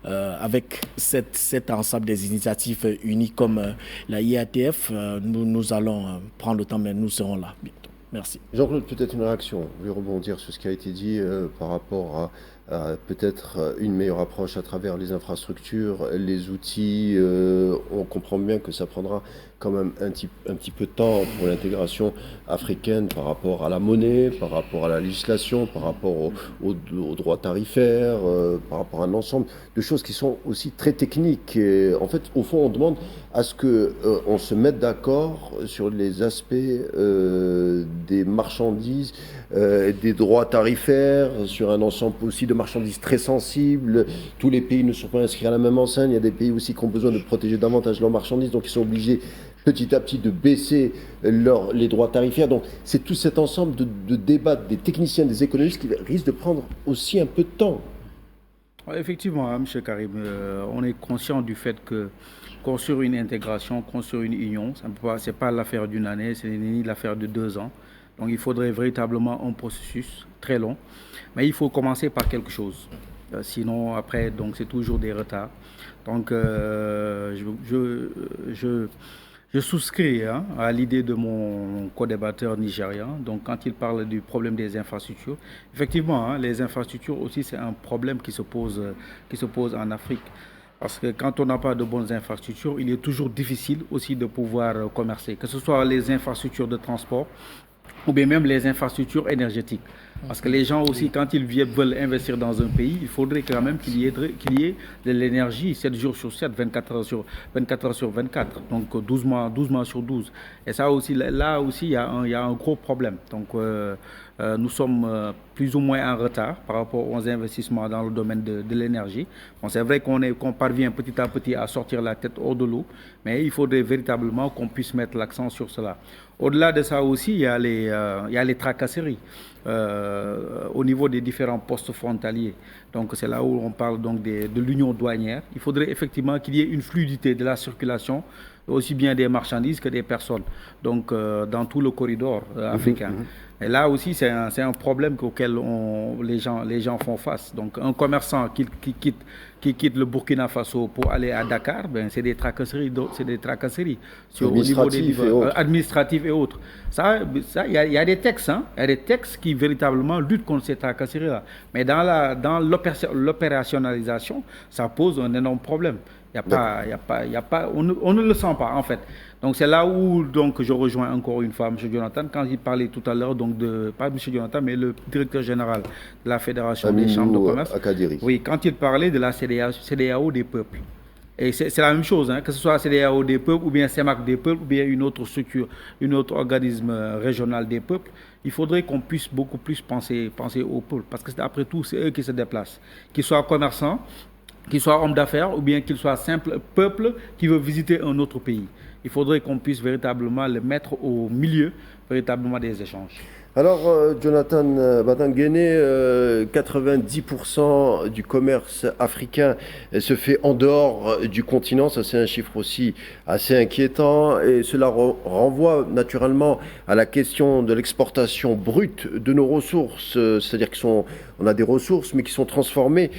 avec cet ensemble des initiatives unies comme la IATF, nous allons prendre le temps, mais nous serons là bientôt. Merci. Jean-Claude, peut-être une réaction. Vous voulez rebondir sur ce qui a été dit par rapport à peut-être une meilleure approche à travers les infrastructures, les outils. On comprend bien que ça prendra quand même un petit peu de temps pour l'intégration africaine par rapport à la monnaie, par rapport à la législation, par rapport aux droits tarifaires, par rapport à un ensemble de choses qui sont aussi très techniques. Et en fait, au fond, on demande à ce qu'on se mette d'accord sur les aspects des marchandises, des droits tarifaires, sur un ensemble aussi de marchandises très sensibles. Tous les pays ne sont pas inscrits à la même enseigne. Il y a des pays aussi qui ont besoin de protéger davantage leurs marchandises, donc ils sont obligés petit à petit de baisser les droits tarifaires. Donc c'est tout cet ensemble de débats des techniciens, des économistes qui risque de prendre aussi un peu de temps. Effectivement, M. Karim, on est conscient du fait que construire une intégration, construire une union, ce n'est pas l'affaire d'une année, ce n'est ni l'affaire de 2 ans. Donc il faudrait véritablement un processus très long. Mais il faut commencer par quelque chose. Sinon, après, donc, c'est toujours des retards. Donc je souscris à l'idée de mon co-débatteur nigérian. Donc, quand il parle du problème des infrastructures, effectivement, les infrastructures aussi, c'est un problème qui se pose en Afrique. Parce que quand on n'a pas de bonnes infrastructures, il est toujours difficile aussi de pouvoir commercer, que ce soit les infrastructures de transport ou bien même les infrastructures énergétiques. Parce que les gens aussi, quand ils veulent investir dans un pays, il faudrait quand même qu'il y ait de l'énergie 7 jours sur 7, 24 heures sur 24. Donc 12 mois sur 12. Et ça aussi, là aussi, il y a un gros problème. Donc nous sommes plus ou moins en retard par rapport aux investissements dans le domaine de l'énergie. Bon, c'est vrai qu'on parvient petit à petit à sortir la tête hors de l'eau, mais il faudrait véritablement qu'on puisse mettre l'accent sur cela. Au-delà de ça aussi, il y a les tracasseries au niveau des différents postes frontaliers. Donc c'est là où on parle donc de l'union douanière. Il faudrait effectivement qu'il y ait une fluidité de la circulation, aussi bien des marchandises que des personnes, donc dans tout le corridor africain. Et là aussi, c'est un problème auquel les gens font face. Donc un commerçant qui quitte le Burkina Faso pour aller à Dakar, ben, c'est des tracasseries au niveau des administratifs et autres. Ça, il y a des textes, hein, il y a des textes qui véritablement luttent contre ces tracasseries-là. Mais dans l'opérationnalisation, ça pose un énorme problème. On ne le sent pas en fait. Donc c'est là où donc, je rejoins encore une fois M. Jonathan quand il parlait tout à l'heure, donc pas M. Jonathan, mais le directeur général de la Fédération des chambres de commerce. Oui, quand il parlait de la CEDEAO des peuples. Et c'est la même chose, hein, que ce soit la CEDEAO des peuples ou bien CEMAC des peuples ou bien une autre structure, un autre organisme régional des peuples. Il faudrait qu'on puisse beaucoup plus penser aux peuples, parce que après tout, c'est eux qui se déplacent. Qu'ils soient commerçants, qu'ils soient hommes d'affaires ou bien qu'ils soient simples peuple qui veut visiter un autre pays. Il faudrait qu'on puisse véritablement le mettre au milieu véritablement des échanges. Alors, Jonathan Batangene, 90% du commerce africain se fait en dehors du continent. Ça, c'est un chiffre aussi assez inquiétant. Et cela renvoie naturellement à la question de l'exportation brute de nos ressources. C'est-à-dire qu'on a des ressources, mais qui sont transformées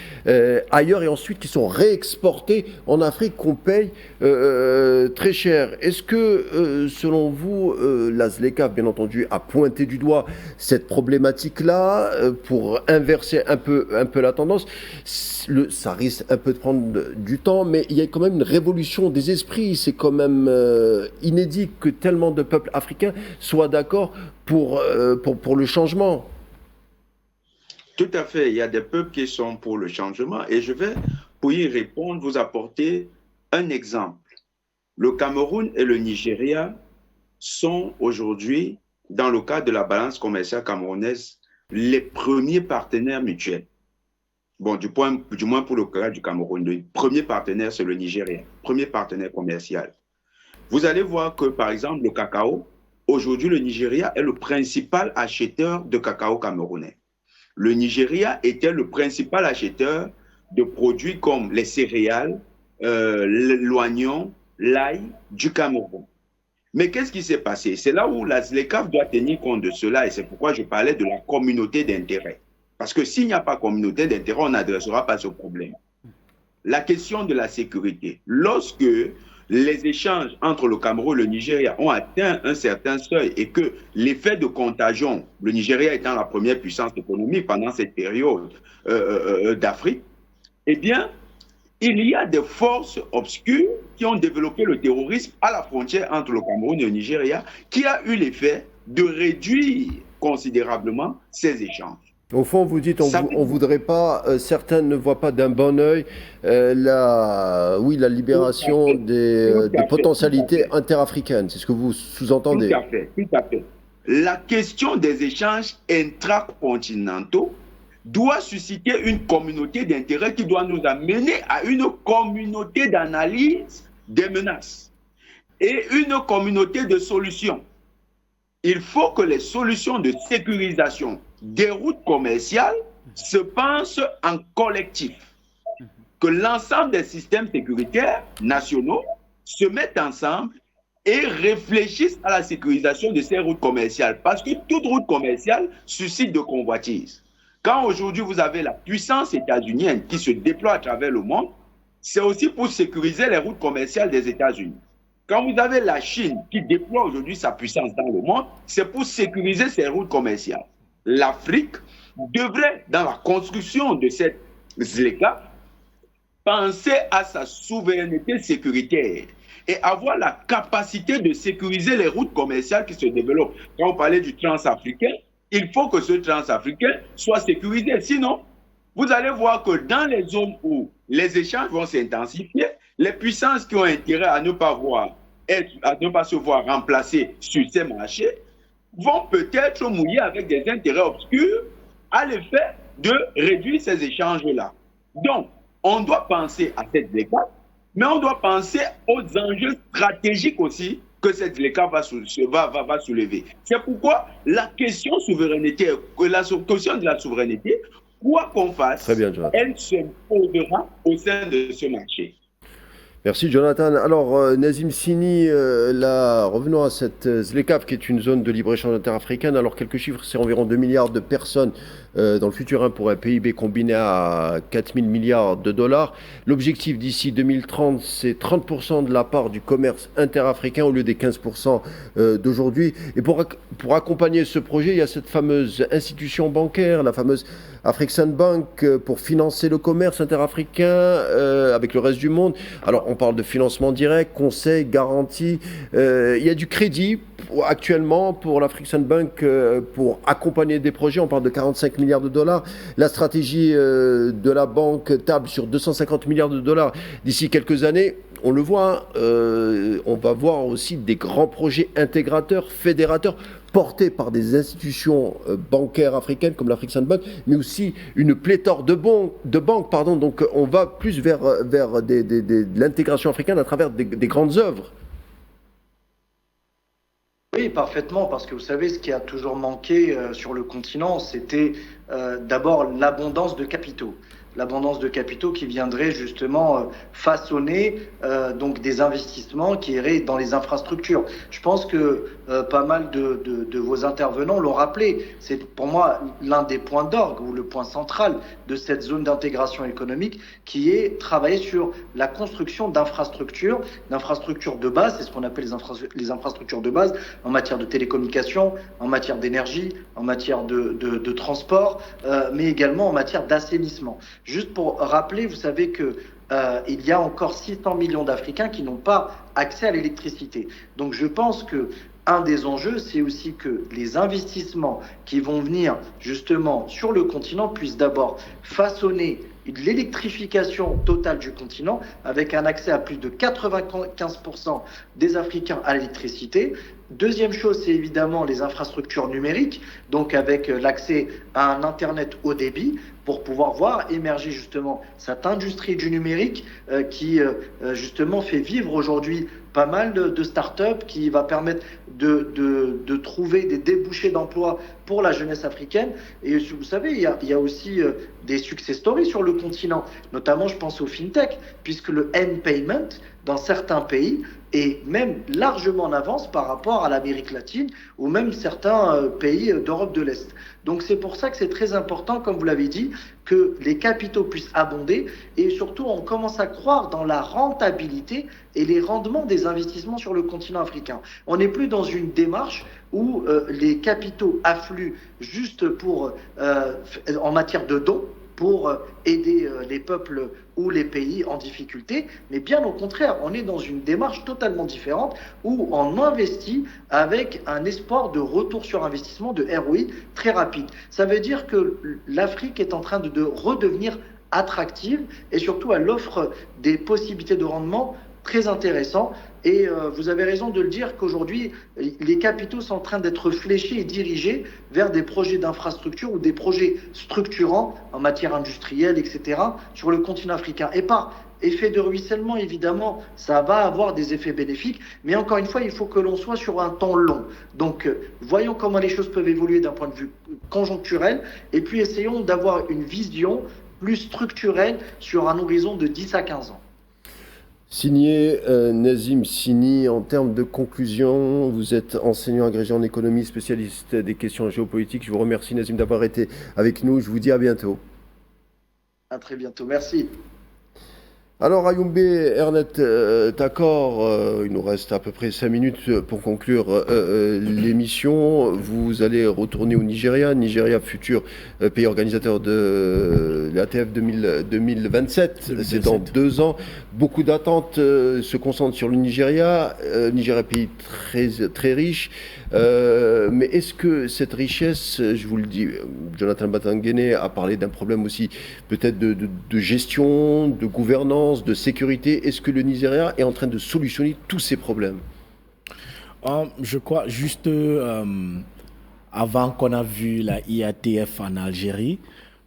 ailleurs et ensuite qui sont réexportées en Afrique, qu'on paye très cher. Est-ce que, selon vous, la ZLECAf, bien entendu, a pointé du doigt cette problématique-là pour inverser un peu la tendance? Ça risque un peu de prendre du temps, mais il y a quand même une révolution des esprits. C'est quand même inédit que tellement de peuples africains soient d'accord pour le changement. Tout à fait. Il y a des peuples qui sont pour le changement. Et je vais, pour y répondre, vous apporter un exemple. Le Cameroun et le Nigeria sont aujourd'hui, dans le cadre de la balance commerciale camerounaise, les premiers partenaires mutuels. Bon, du moins pour le cas du Cameroun, le premier partenaire, c'est le Nigeria, premier partenaire commercial. Vous allez voir que, par exemple, le cacao, aujourd'hui, le Nigeria est le principal acheteur de cacao camerounais. Le Nigeria était le principal acheteur de produits comme les céréales, l'oignon, l'ail du Cameroun. Mais qu'est-ce qui s'est passé? C'est là où la ZLECAf doit tenir compte de cela, et c'est pourquoi je parlais de la communauté d'intérêt. Parce que s'il n'y a pas communauté d'intérêt, on n'adressera pas ce problème. La question de la sécurité. Lorsque les échanges entre le Cameroun et le Nigeria ont atteint un certain seuil et que l'effet de contagion, le Nigeria étant la première puissance économique pendant cette période d'Afrique, eh bien, il y a des forces obscures qui ont développé le terrorisme à la frontière entre le Cameroun et le Nigeria, qui a eu l'effet de réduire considérablement ces échanges. Au fond, vous dites, on voudrait pas, certains ne voient pas d'un bon œil la libération des potentialités interafricaines. C'est ce que vous sous-entendez. Tout à fait, tout à fait. La question des échanges intracontinentaux doit susciter une communauté d'intérêt qui doit nous amener à une communauté d'analyse des menaces et une communauté de solutions. Il faut que les solutions de sécurisation des routes commerciales se pensent en collectif, que l'ensemble des systèmes sécuritaires nationaux se mettent ensemble et réfléchissent à la sécurisation de ces routes commerciales, parce que toute route commerciale suscite de convoitises. Quand aujourd'hui vous avez la puissance états-unienne qui se déploie à travers le monde, c'est aussi pour sécuriser les routes commerciales des États-Unis. Quand vous avez la Chine qui déploie aujourd'hui sa puissance dans le monde, c'est pour sécuriser ses routes commerciales. L'Afrique devrait, dans la construction de cette ZLECAf, penser à sa souveraineté sécuritaire et avoir la capacité de sécuriser les routes commerciales qui se développent. Quand on parlait du transafricain, il faut que ce transafricain soit sécurisé. Sinon, vous allez voir que dans les zones où les échanges vont s'intensifier, les puissances qui ont intérêt à ne pas se voir remplacées sur ces marchés vont peut-être mouiller avec des intérêts obscurs à l'effet de réduire ces échanges-là. Donc, on doit penser à cette ZLECAf, mais on doit penser aux enjeux stratégiques aussi que cette ZLECAf va soulever. C'est pourquoi la question souveraineté, la question de la souveraineté, quoi qu'on fasse, elle se posera au sein de ce marché. Merci Jonathan. Alors Nazim Sini, revenons à cette ZLECAf qui est une zone de libre-échange interafricaine. Alors quelques chiffres, c'est environ 2 milliards de personnes dans le futur pour un PIB combiné à 4 000 milliards de dollars. L'objectif d'ici 2030, c'est 30% de la part du commerce interafricain au lieu des 15% d'aujourd'hui. Et pour accompagner ce projet, il y a cette fameuse institution bancaire, la fameuse Afreximbank, pour financer le commerce interafricain avec le reste du monde. Alors on parle de financement direct, conseil, garantie. Il y a du crédit actuellement pour l'Afreximbank pour accompagner des projets. On parle de 45 milliards de dollars. La stratégie de la banque table sur 250 milliards de dollars d'ici quelques années. On le voit, on va voir aussi des grands projets intégrateurs, fédérateurs, portés par des institutions bancaires africaines comme l'Afreximbank, mais aussi une pléthore de banques. Donc on va plus vers l'intégration africaine à travers des grandes œuvres. Oui, parfaitement, parce que vous savez, ce qui a toujours manqué sur le continent, c'était d'abord l'abondance de capitaux. L'abondance de capitaux qui viendrait justement façonner donc des investissements qui iraient dans les infrastructures. Je pense que pas mal de vos intervenants l'ont rappelé. C'est pour moi l'un des points d'orgue ou le point central de cette zone d'intégration économique qui est travailler sur la construction d'infrastructures de base. C'est ce qu'on appelle les infrastructures de base en matière de télécommunications, en matière d'énergie, en matière de transport, mais également en matière d'assainissement. Juste pour rappeler, vous savez que il y a encore 600 millions d'Africains qui n'ont pas accès à l'électricité. Donc je pense que un des enjeux, c'est aussi que les investissements qui vont venir justement sur le continent puissent d'abord façonner l'électrification totale du continent avec un accès à plus de 95% des Africains à l'électricité. Deuxième chose, c'est évidemment les infrastructures numériques, donc avec l'accès à un Internet haut débit pour pouvoir voir émerger justement cette industrie du numérique qui justement fait vivre aujourd'hui pas mal de start-up qui va permettre de trouver des débouchés d'emploi pour la jeunesse africaine. Et vous savez, il y a aussi des success stories sur le continent, notamment je pense au FinTech, puisque le N-Payment, dans certains pays, est même largement en avance par rapport à l'Amérique latine ou même certains pays d'Europe de l'Est. Donc c'est pour ça que c'est très important, comme vous l'avez dit, que les capitaux puissent abonder et surtout on commence à croire dans la rentabilité et les rendements des investissements sur le continent africain. On n'est plus dans une démarche où les capitaux affluent juste pour en matière de dons pour aider les peuples ou les pays en difficulté, mais bien au contraire, on est dans une démarche totalement différente où on investit avec un espoir de retour sur investissement, de ROI très rapide. Ça veut dire que l'Afrique est en train de redevenir attractive et surtout elle offre des possibilités de rendement très intéressant. Et vous avez raison de le dire qu'aujourd'hui, les capitaux sont en train d'être fléchés et dirigés vers des projets d'infrastructure ou des projets structurants en matière industrielle, etc., sur le continent africain. Et par effet de ruissellement, évidemment, ça va avoir des effets bénéfiques, mais encore une fois, il faut que l'on soit sur un temps long. Donc, voyons comment les choses peuvent évoluer d'un point de vue conjoncturel, et puis essayons d'avoir une vision plus structurelle sur un horizon de 10 à 15 ans. Signé Nazim Sini, en termes de conclusion, vous êtes enseignant agrégé en économie, spécialiste des questions géopolitiques. Je vous remercie Nazim d'avoir été avec nous. Je vous dis à bientôt. À très bientôt, merci. Alors, Ayumbe, Ernest Takor, il nous reste à peu près 5 minutes pour conclure l'émission. Vous allez retourner au Nigeria, futur pays organisateur de l'ATF 2027. C'est dans 2 ans. Beaucoup d'attentes se concentrent sur le Nigeria. Nigeria, pays très riche. Mais est-ce que cette richesse, je vous le dis, Jonathan Batangene a parlé d'un problème aussi peut-être de gestion, de gouvernance, de sécurité. Est-ce que le Nigeria est en train de solutionner tous ces problèmes? Je crois juste avant qu'on a vu la IATF en Algérie,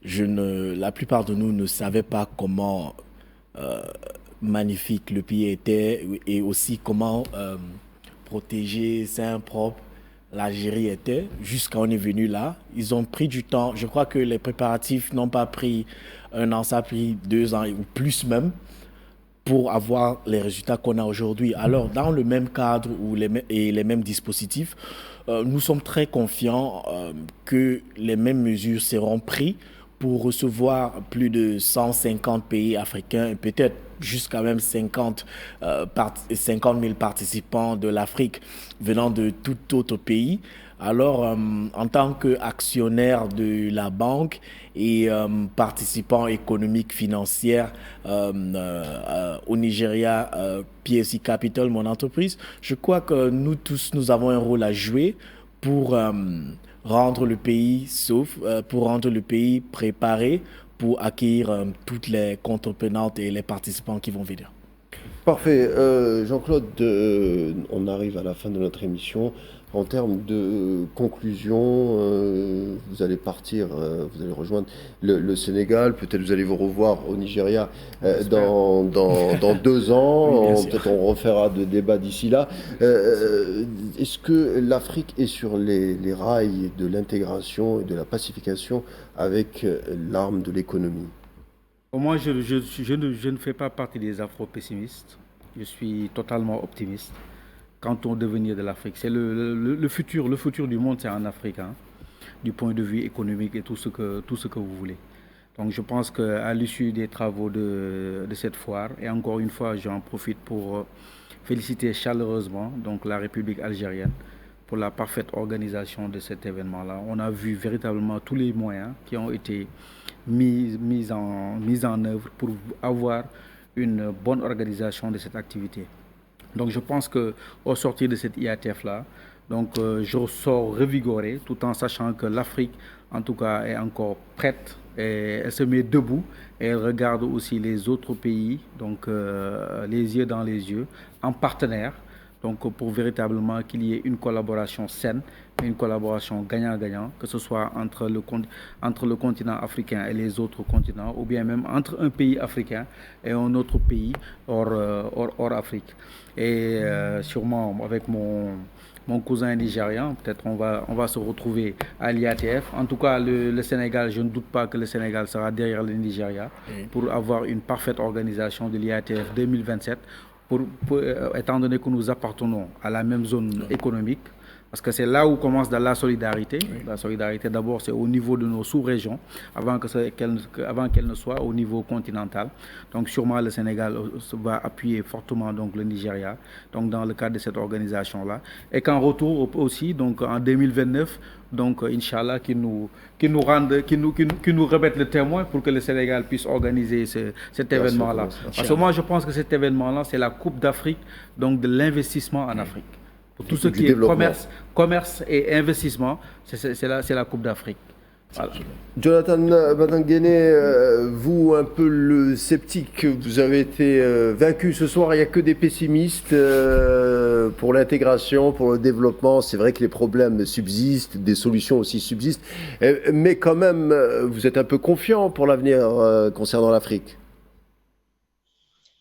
la plupart de nous ne savaient pas comment magnifique le pays était et aussi comment protégé, sain, propre l'Algérie était, jusqu'à on est venu là. Ils ont pris du temps. Je crois que les préparatifs n'ont pas pris 1 an, ça a pris 2 ans ou plus même pour avoir les résultats qu'on a aujourd'hui. Alors, dans le même cadre et les mêmes dispositifs, nous sommes très confiants que les mêmes mesures seront prises pour recevoir plus de 150 pays africains et peut-être jusqu'à même 50 000 participants de l'Afrique venant de tout autre pays. Alors, en tant qu'actionnaire de la banque et participant économique financier au Nigeria, PSC Capital, mon entreprise, je crois que nous tous, nous avons un rôle à jouer pour rendre le pays pour rendre le pays préparé pour accueillir toutes les contrepenantes et les participants qui vont venir. Parfait. Jean-Claude, on arrive à la fin de notre émission. En termes de conclusion, vous allez partir, vous allez rejoindre le Sénégal, peut-être vous allez vous revoir au Nigeria dans 2 ans, oui, peut-être on refera de débats d'ici là. Est-ce que l'Afrique est sur les rails de l'intégration et de la pacification avec l'arme de l'économie? Moi, je ne fais pas partie des afro-pessimistes, je suis totalement optimiste. Quant au devenir de l'Afrique, c'est le futur du monde, c'est en Afrique, hein, du point de vue économique et tout ce que vous voulez. Donc je pense qu'à l'issue des travaux de cette foire, et encore une fois, j'en profite pour féliciter chaleureusement donc, la République algérienne pour la parfaite organisation de cet événement-là. On a vu véritablement tous les moyens qui ont été mis en œuvre pour avoir une bonne organisation de cette activité. Donc je pense qu'au sortir de cette IATF-là, je sors revigoré tout en sachant que l'Afrique, en tout cas, est encore prête et elle se met debout et elle regarde aussi les autres pays, donc les yeux dans les yeux, en partenaire, donc pour véritablement qu'il y ait une collaboration saine, une collaboration gagnant-gagnant, que ce soit entre le continent africain et les autres continents, ou bien même entre un pays africain et un autre pays hors Afrique. Et sûrement avec mon cousin nigérian, peut-être on va se retrouver à l'IATF. En tout cas, le Sénégal, je ne doute pas que le Sénégal sera derrière le Nigeria pour avoir une parfaite organisation de l'IATF 2027, étant donné que nous appartenons à la même zone économique. Parce que c'est là où commence la solidarité. Oui. La solidarité, d'abord, c'est au niveau de nos sous-régions, avant qu'elle ne soit au niveau continental. Donc, sûrement, le Sénégal va appuyer fortement donc, le Nigeria, donc, dans le cadre de cette organisation-là. Et qu'en retour aussi, donc, en 2029, donc, Inch'Allah, qui nous remettent le témoin pour que le Sénégal puisse organiser cet événement-là. Parce que moi, je pense que cet événement-là, c'est la Coupe d'Afrique, donc de l'investissement en Afrique. Pour tout ce qui est commerce et investissement, c'est la Coupe d'Afrique. Voilà. Jonathan Batangene, vous, un peu le sceptique, vous avez été vaincu ce soir. Il n'y a que des pessimistes pour l'intégration, pour le développement. C'est vrai que les problèmes subsistent, des solutions aussi subsistent. Mais quand même, vous êtes un peu confiant pour l'avenir concernant l'Afrique.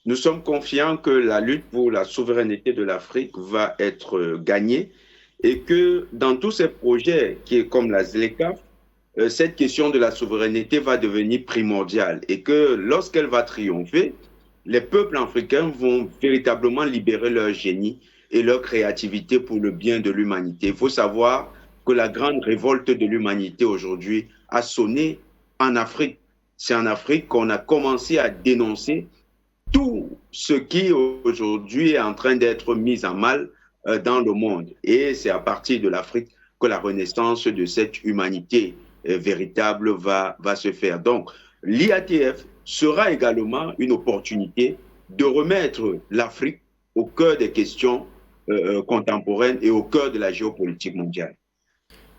Nous sommes confiants que la lutte pour la souveraineté de l'Afrique va être gagnée et que dans tous ces projets, qui est comme la ZLECAf, cette question de la souveraineté va devenir primordiale et que lorsqu'elle va triompher, les peuples africains vont véritablement libérer leur génie et leur créativité pour le bien de l'humanité. Il faut savoir que la grande révolte de l'humanité aujourd'hui a sonné en Afrique. C'est en Afrique qu'on a commencé à dénoncer tout ce qui aujourd'hui est en train d'être mis en mal dans le monde. Et c'est à partir de l'Afrique que la renaissance de cette humanité véritable va se faire. Donc, l'IATF sera également une opportunité de remettre l'Afrique au cœur des questions contemporaines et au cœur de la géopolitique mondiale.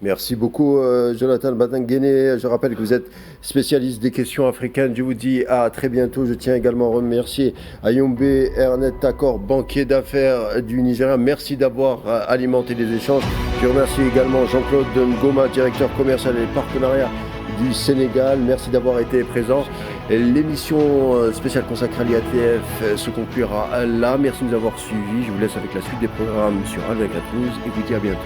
Merci beaucoup, Jonathan Batanguene. Je rappelle que vous êtes spécialiste des questions africaines. Je vous dis à très bientôt. Je tiens également à remercier Ayombe Ernest Takor, banquier d'affaires du Nigeria. Merci d'avoir alimenté les échanges. Je remercie également Jean-Claude Ngoma, directeur commercial et partenariat du Sénégal. Merci d'avoir été présent. L'émission spéciale consacrée à l'IATF se conclura là. Merci de nous avoir suivis. Je vous laisse avec la suite des programmes sur Al 24 News. Écoutez, à bientôt.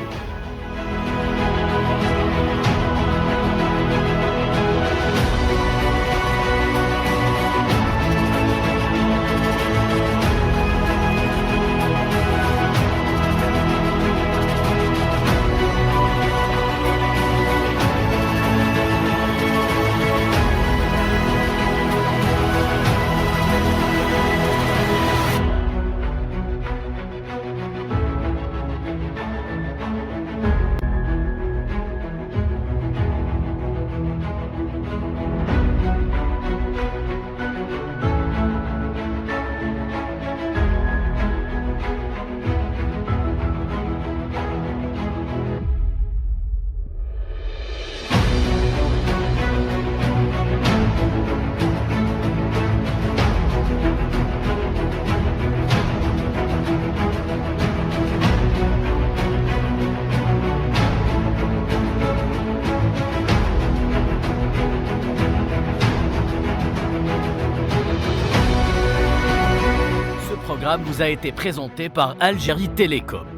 Ce programme vous a été présenté par Algérie Télécom.